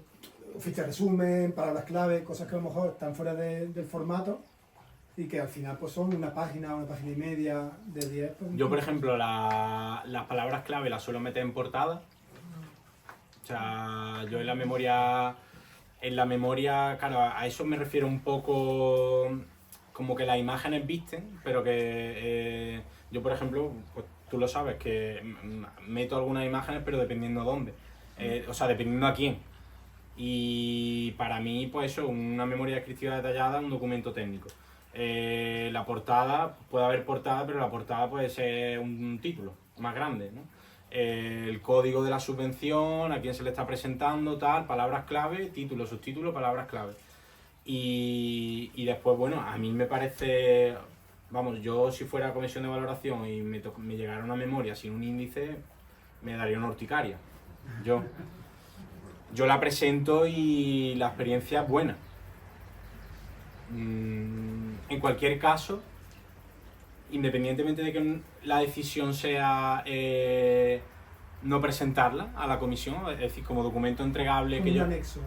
ficha resumen, palabras clave, cosas que a lo mejor están fuera del formato y que al final pues son una página y media de 10. Pues, Yo, por ejemplo, las palabras clave las suelo meter en portada. O sea, yo en la memoria, claro, a eso me refiero un poco, como que las imágenes visten, pero que yo, por ejemplo, pues tú lo sabes, que meto algunas imágenes, pero dependiendo dónde, o sea, dependiendo a quién. Y para mí, pues eso, una memoria descriptiva detallada es un documento técnico. La portada, puede haber portada, pero la portada puede ser un título más grande, ¿no? El código de la subvención, a quién se le está presentando, tal, palabras clave, título, subtítulo, palabras clave. Y después, bueno, a mí me parece, vamos, yo si fuera comisión de valoración y me llegara una memoria sin un índice, me daría una urticaria. Yo la presento y la experiencia es buena. En cualquier caso, independientemente de que la decisión sea no presentarla a la comisión, es decir, como documento entregable que Un yo... anexo.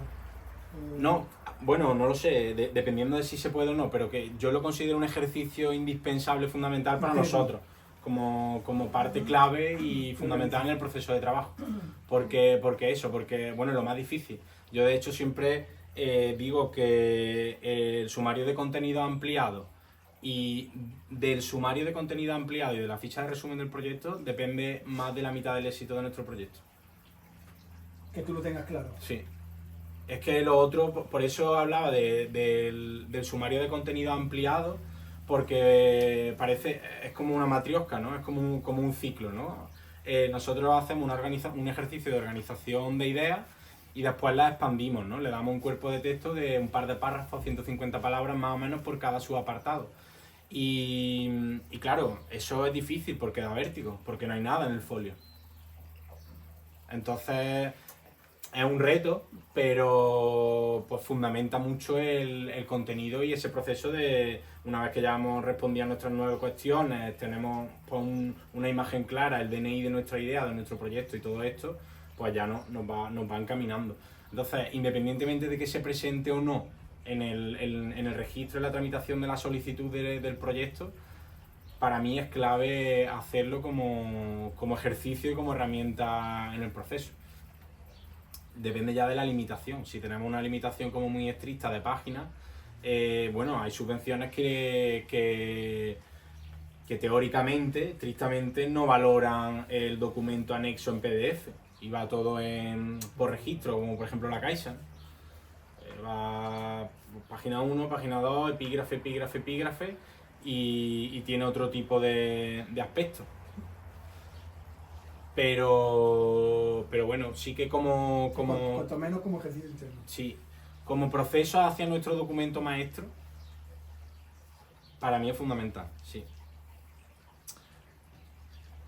No, bueno, no lo sé, dependiendo de si se puede o no, pero que yo lo considero un ejercicio indispensable, fundamental para nosotros, como parte clave y fundamental en el proceso de trabajo. Porque bueno, lo más difícil. Yo de hecho siempre digo que el sumario de contenido ampliado y del sumario de contenido ampliado y de la ficha de resumen del proyecto depende más de la mitad del éxito de nuestro proyecto. Que tú lo tengas claro. Sí. Es que lo otro, por eso hablaba del sumario de contenido ampliado, porque es como una matriosca, ¿no? Es como un ciclo, ¿no? Nosotros hacemos un ejercicio de organización de ideas y después las expandimos, ¿no? Le damos un cuerpo de texto de un par de párrafos, 150 palabras más o menos por cada subapartado. Y claro, eso es difícil porque da vértigo, porque no hay nada en el folio. Entonces... es un reto, pero pues fundamenta mucho el contenido y ese proceso de, una vez que ya hemos respondido a nuestras 9 cuestiones, tenemos pues, una imagen clara, el DNI de nuestra idea, de nuestro proyecto y todo esto, pues ya nos va encaminando. Entonces, independientemente de que se presente o no en el registro, en la tramitación de la solicitud del proyecto, para mí es clave hacerlo como ejercicio y como herramienta en el proceso. Depende ya de la limitación. Si tenemos una limitación como muy estricta de páginas, bueno, hay subvenciones que teóricamente, estrictamente, no valoran el documento anexo en PDF y va todo por registro, como por ejemplo la Caixa. Va página 1, página 2, epígrafe, epígrafe, epígrafe y tiene otro tipo de aspectos. Pero bueno, sí que Cuanto menos como ejercicio interno. Sí, como proceso hacia nuestro documento maestro, para mí es fundamental, sí.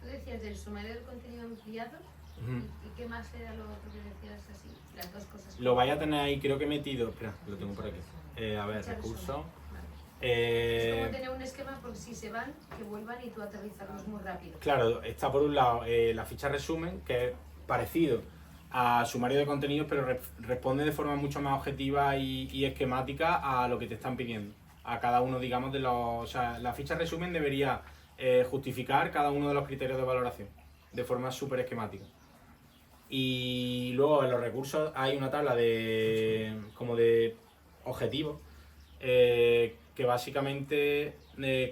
Tú decías del sumario del contenido ampliado, ¿y qué más era lo otro que decías así? Las dos cosas. Lo vais a tener ahí, creo que metido, espera, lo tengo por aquí. A ver, recursos. Es como tener un esquema porque si se van, que vuelvan y tú aterrizarlos muy rápido. Claro, está por un lado la ficha resumen, que es parecido a sumario de contenidos, pero responde de forma mucho más objetiva y esquemática a lo que te están pidiendo. A cada uno, digamos, de los... O sea, la ficha resumen debería justificar cada uno de los criterios de valoración, de forma súper esquemática. Y luego en los recursos hay una tabla como de objetivos, que básicamente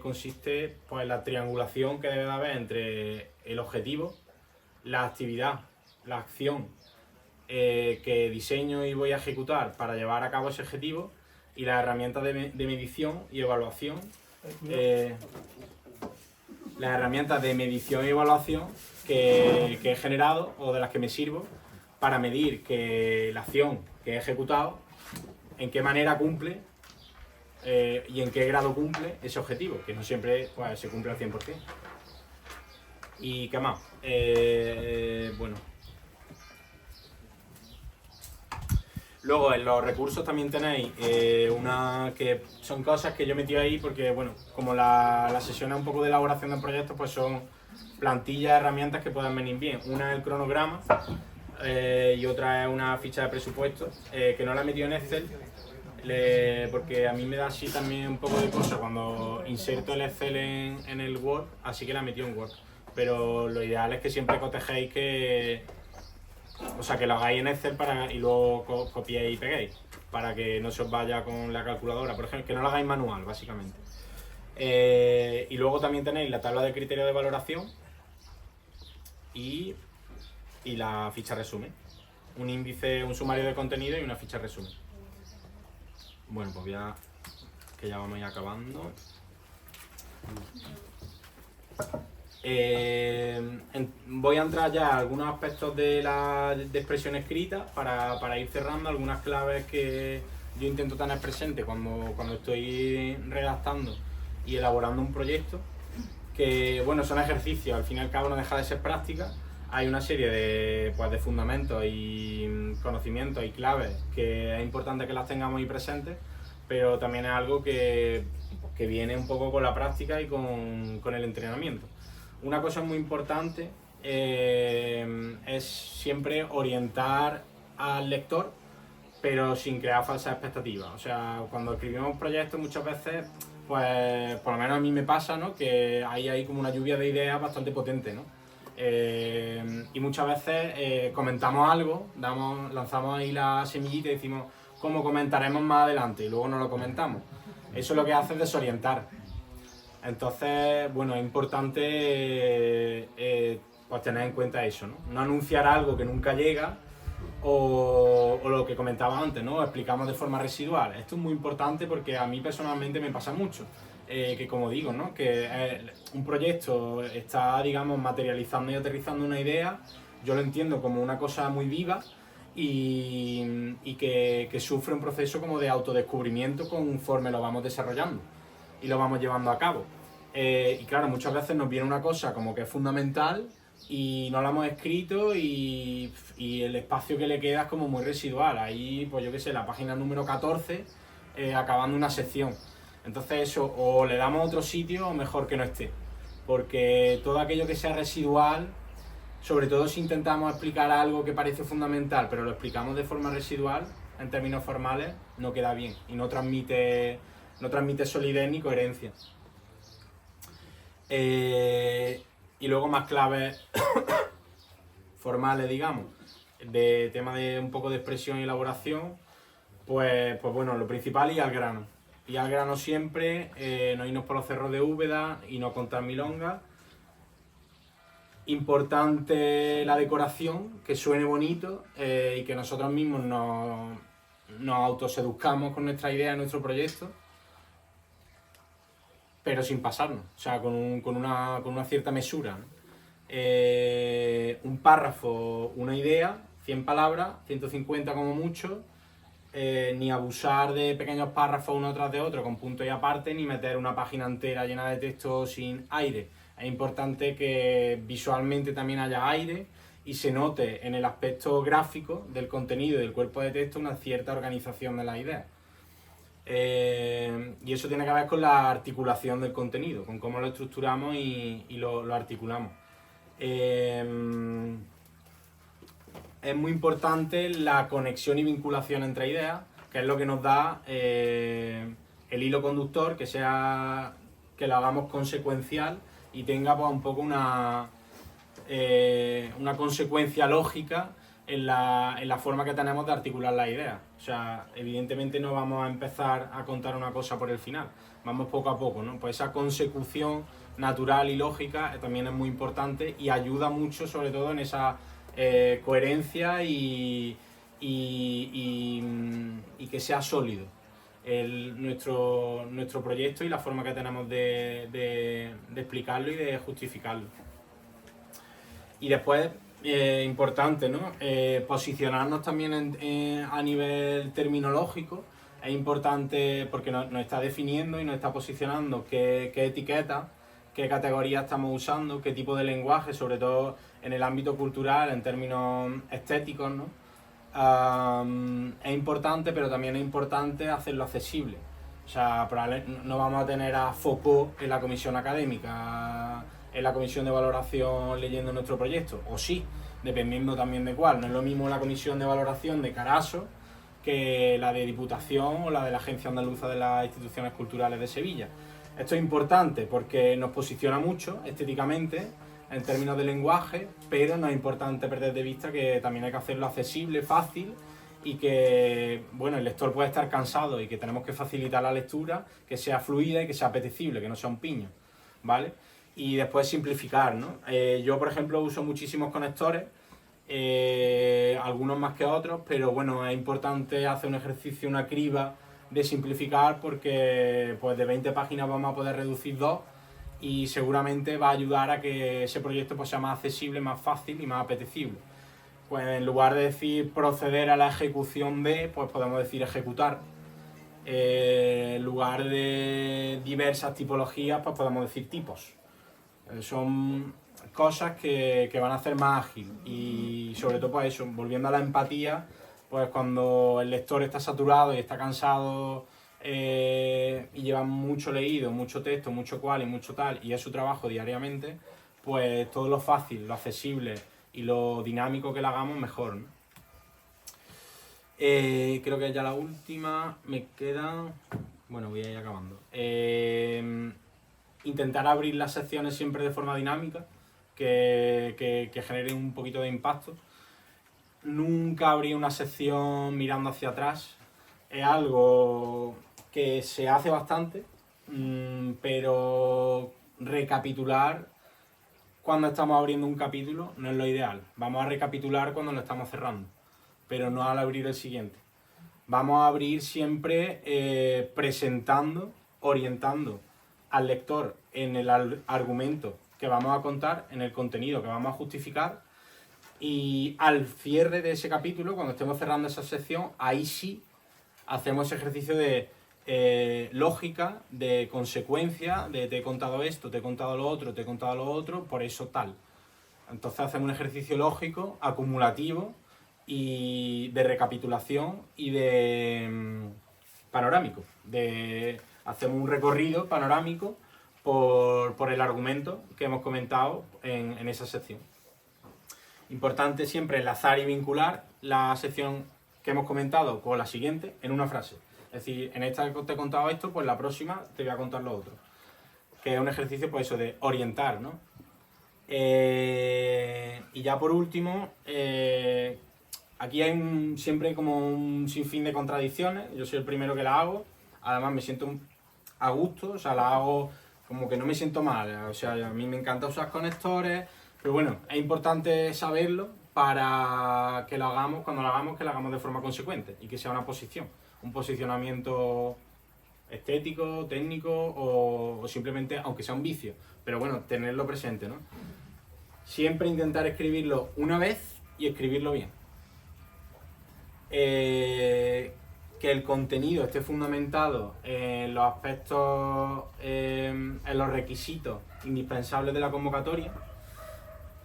consiste pues, en la triangulación que debe de haber entre el objetivo, la actividad, la acción que diseño y voy a ejecutar para llevar a cabo ese objetivo y las herramientas de medición y evaluación. Las herramientas de medición y evaluación que he generado o de las que me sirvo para medir que la acción que he ejecutado, en qué manera cumple y en qué grado cumple ese objetivo, que no siempre pues, se cumple al 100%. ¿Y qué más? Bueno. Luego en los recursos también tenéis una que son cosas que yo he metido ahí porque, bueno, como la sesión es un poco de elaboración de proyectos, pues son plantillas, herramientas que puedan venir bien. Una es el cronograma y otra es una ficha de presupuesto, que no la he metido en Excel, porque a mí me da así también un poco de cosa cuando inserto el Excel en el Word, así que la he metido en Word. Pero lo ideal es que siempre cotejéis que lo hagáis en Excel y luego copiéis y peguéis, para que no se os vaya con la calculadora, por ejemplo, que no lo hagáis manual, básicamente. Y luego también tenéis la tabla de criterios de valoración y la ficha resumen. Un índice, un sumario de contenido y una ficha resumen. Bueno, pues voy a... que ya vamos a ir acabando. Voy a entrar ya a algunos aspectos de expresión escrita para ir cerrando algunas claves que yo intento tener presente cuando estoy redactando y elaborando un proyecto, que bueno, son ejercicios, al fin y al cabo no deja de ser práctica. Hay una serie de fundamentos y conocimientos y claves que es importante que las tengamos ahí presentes, pero también es algo que viene un poco con la práctica y con el entrenamiento. Una cosa muy importante es siempre orientar al lector, pero sin crear falsas expectativas. O sea, cuando escribimos proyectos muchas veces, pues por lo menos a mí me pasa, ¿no?, que hay como una lluvia de ideas bastante potente, ¿no? Y muchas veces comentamos algo, lanzamos ahí la semillita y decimos cómo comentaremos más adelante y luego no lo comentamos. Eso lo que hace es desorientar. Entonces, bueno, es importante pues tener en cuenta eso, ¿no? No anunciar algo que nunca llega o lo que comentaba antes, ¿no? Explicamos de forma residual. Esto es muy importante porque a mí personalmente me pasa mucho. Que como digo, ¿no?, que un proyecto está, digamos, materializando y aterrizando una idea, yo lo entiendo como una cosa muy viva y que sufre un proceso como de autodescubrimiento conforme lo vamos desarrollando y lo vamos llevando a cabo. Y claro, muchas veces nos viene una cosa como que es fundamental y no la hemos escrito y el espacio que le queda es como muy residual. Ahí, pues yo qué sé, la página número 14, acabando una sección. Entonces eso, o le damos otro sitio o mejor que no esté. Porque todo aquello que sea residual, sobre todo si intentamos explicar algo que parece fundamental, pero lo explicamos de forma residual, en términos formales, no queda bien y no transmite solidez ni coherencia. Y luego más claves formales, digamos, de tema de un poco de expresión y elaboración, pues bueno, lo principal y al grano. Y al grano siempre, no irnos por los cerros de Úbeda y no contar milongas. Importante la decoración, que suene bonito y que nosotros mismos nos autoseduzcamos con nuestra idea, nuestro proyecto, pero sin pasarnos, o sea, con una cierta mesura, ¿no? Un párrafo, una idea, 100 palabras, 150 como mucho, ni abusar de pequeños párrafos uno tras de otro con punto y aparte, ni meter una página entera llena de texto sin aire. Es importante que visualmente también haya aire y se note en el aspecto gráfico del contenido y del cuerpo de texto una cierta organización de las ideas. Y eso tiene que ver con la articulación del contenido, con cómo lo estructuramos y lo articulamos. Es muy importante la conexión y vinculación entre ideas, que es lo que nos da el hilo conductor, que lo hagamos consecuencial y tenga pues, un poco una consecuencia lógica en la forma que tenemos de articular las ideas. O sea, evidentemente no vamos a empezar a contar una cosa por el final, vamos poco a poco, ¿no? Pues esa consecución natural y lógica también es muy importante y ayuda mucho, sobre todo en esa coherencia y que sea sólido nuestro proyecto y la forma que tenemos de explicarlo y de justificarlo. Y después, importante, ¿no? Posicionarnos también a nivel terminológico. Es importante porque nos está definiendo y nos está posicionando qué etiquetas, qué categorías estamos usando, qué tipo de lenguaje, sobre todo en el ámbito cultural, en términos estéticos, ¿no? Es importante, pero también es importante hacerlo accesible. O sea, no vamos a tener a Foucault en la comisión académica, en la comisión de valoración leyendo nuestro proyecto, o sí, dependiendo también de cuál. No es lo mismo la comisión de valoración de Carasso que la de Diputación o la de la Agencia Andaluza de las Instituciones Culturales de Sevilla. Esto es importante porque nos posiciona mucho estéticamente en términos de lenguaje, pero no es importante perder de vista que también hay que hacerlo accesible, fácil y que, bueno, el lector puede estar cansado y que tenemos que facilitar la lectura, que sea fluida y que sea apetecible, que no sea un piño, ¿vale? Y después simplificar, ¿no? Yo, por ejemplo, uso muchísimos conectores, algunos más que otros, pero bueno, es importante hacer un ejercicio, una criba de simplificar porque pues de 20 páginas vamos a poder reducir 2 y seguramente va a ayudar a que ese proyecto pues sea más accesible, más fácil y más apetecible. Pues en lugar de decir proceder a la ejecución de, pues podemos decir ejecutar. En lugar de diversas tipologías, pues podemos decir tipos. Son cosas que van a hacer más ágil y sobre todo pues eso, volviendo a la empatía, pues cuando el lector está saturado y está cansado y lleva mucho leído, mucho texto, mucho cual y mucho tal, y es su trabajo diariamente, pues todo lo fácil, lo accesible y lo dinámico que lo hagamos mejor, ¿no? Creo que ya la última me queda... Bueno, voy a ir acabando. Intentar abrir las secciones siempre de forma dinámica, que generen un poquito de impacto. Nunca abrir una sección mirando hacia atrás. Es algo que se hace bastante, pero recapitular cuando estamos abriendo un capítulo no es lo ideal. Vamos a recapitular cuando lo estamos cerrando, pero no al abrir el siguiente. Vamos a abrir siempre presentando, orientando al lector en el argumento que vamos a contar, en el contenido que vamos a justificar, y al cierre de ese capítulo, cuando estemos cerrando esa sección, ahí sí hacemos ese ejercicio de lógica, de consecuencia, de te he contado esto, te he contado lo otro, te he contado lo otro, por eso tal. Entonces hacemos un ejercicio lógico, acumulativo, y de recapitulación y de panorámico. Hacemos un recorrido panorámico por el argumento que hemos comentado en esa sección. Importante siempre enlazar y vincular la sección que hemos comentado con la siguiente en una frase. Es decir, en esta que te he contado esto, pues la próxima te voy a contar lo otro. Que es un ejercicio, pues eso, de orientar, ¿no? Y ya por último, aquí hay siempre como un sinfín de contradicciones. Yo soy el primero que la hago. Además me siento a gusto, o sea, la hago como que no me siento mal. O sea, a mí me encanta usar conectores, pero bueno, es importante saberlo para que lo hagamos, cuando lo hagamos, que lo hagamos de forma consecuente y que sea una posición, un posicionamiento estético, técnico o simplemente, aunque sea un vicio, pero bueno, tenerlo presente, ¿no? Siempre intentar escribirlo una vez y escribirlo bien. Que el contenido esté fundamentado en los aspectos, en los requisitos indispensables de la convocatoria,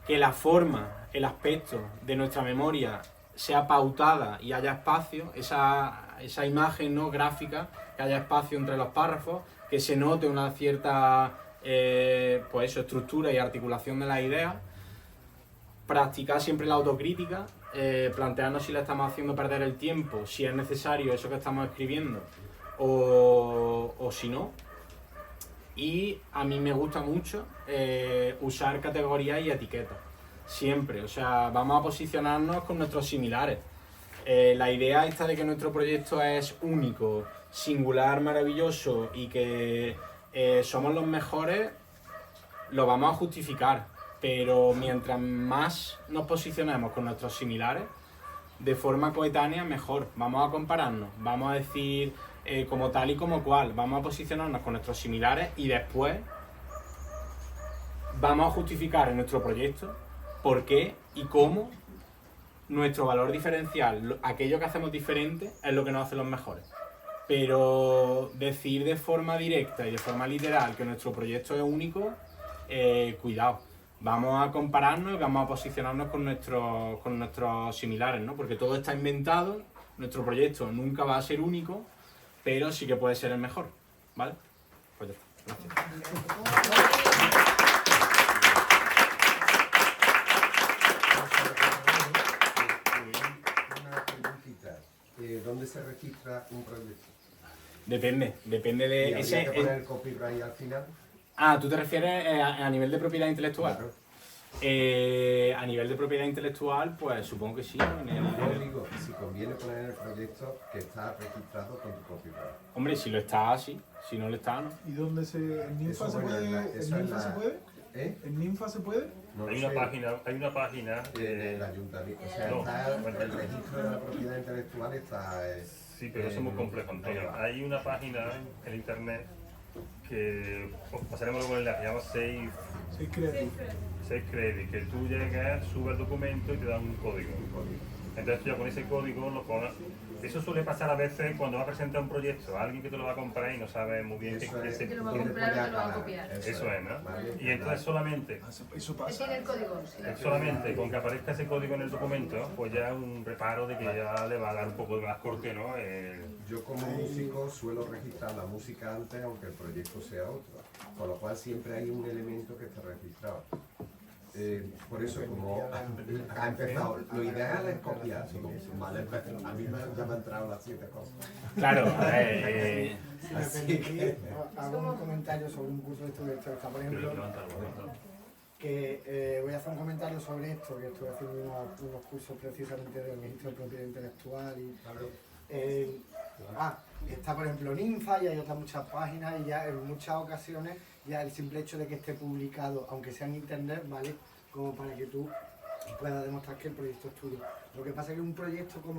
que la forma, el aspecto de nuestra memoria sea pautada y haya espacio, esa imagen, ¿no?, gráfica, que haya espacio entre los párrafos, que se note una cierta pues eso, estructura y articulación de las ideas. Practicar siempre la autocrítica, plantearnos si le estamos haciendo perder el tiempo, si es necesario eso que estamos escribiendo o si no. Y a mí me gusta mucho usar categorías y etiquetas, siempre. O sea, vamos a posicionarnos con nuestros similares. La idea esta de que nuestro proyecto es único, singular, maravilloso y que somos los mejores, lo vamos a justificar. Pero mientras más nos posicionemos con nuestros similares, de forma coetánea, mejor. Vamos a compararnos, vamos a decir como tal y como cual, vamos a posicionarnos con nuestros similares y después vamos a justificar en nuestro proyecto por qué y cómo nuestro valor diferencial, aquello que hacemos diferente, es lo que nos hace los mejores. Pero decir de forma directa y de forma literal que nuestro proyecto es único, cuidado. Vamos a compararnos y vamos a posicionarnos con nuestros similares, ¿no? Porque todo está inventado, nuestro proyecto nunca va a ser único, pero sí que puede ser el mejor, ¿vale? Pues ya está, gracias. Una preguntita. ¿Dónde se registra un proyecto? Depende de ¿Y habría que poner el copyright al final? Ah, ¿tú te refieres a nivel de propiedad intelectual? Claro. A nivel de propiedad intelectual, pues supongo que sí. Yo digo, si conviene poner en el proyecto que está registrado con tu copyright. Hombre, si lo está, sí. Si no lo está, no. ¿Y dónde ¿En Ninfa Eso, se bueno, puede? eso ¿En es Ninfa se puede? ¿En Ninfa se puede? No lo Hay una página en el ayuntamiento. O sea, No. está, el registro de la propiedad intelectual está... Sí, pero eso es muy complejo, Antonio. Hay una página en internet que os pasaremos luego en la que se llama Safe Credit, que tú llegas, subes el documento y te dan un código. Entonces tú ya con ese código lo pones. Eso suele pasar a veces cuando vas a presentar un proyecto a alguien que te lo va a comprar y no sabe muy bien qué es. Que lo va a comprar o te lo va a copiar. Eso es, ¿no? Y entonces solamente, Eso Que pasa. tiene el código. Sí. solamente con que aparezca ese código en el documento, pues ya es un reparo de que ya le va a dar un poco de más corte, ¿no? Yo como músico suelo registrar la música antes aunque el proyecto sea otro, con lo cual siempre hay un elemento que está registrado. Por eso, como ha empezado, lo ideal es copiar. Digo, vale, a mí ya me han entrado las 7 cosas. Claro, Si me permitís, hago un comentario sobre un curso de esto que está, por ejemplo, que voy a hacer un comentario sobre esto, que estoy haciendo unos cursos precisamente del registro de propiedad intelectual y está por ejemplo Ninfa y hay otras muchas páginas y ya en muchas ocasiones ya el simple hecho de que esté publicado, aunque sea en internet, vale como para que tú puedas demostrar que el proyecto es tuyo. Lo que pasa es que un proyecto como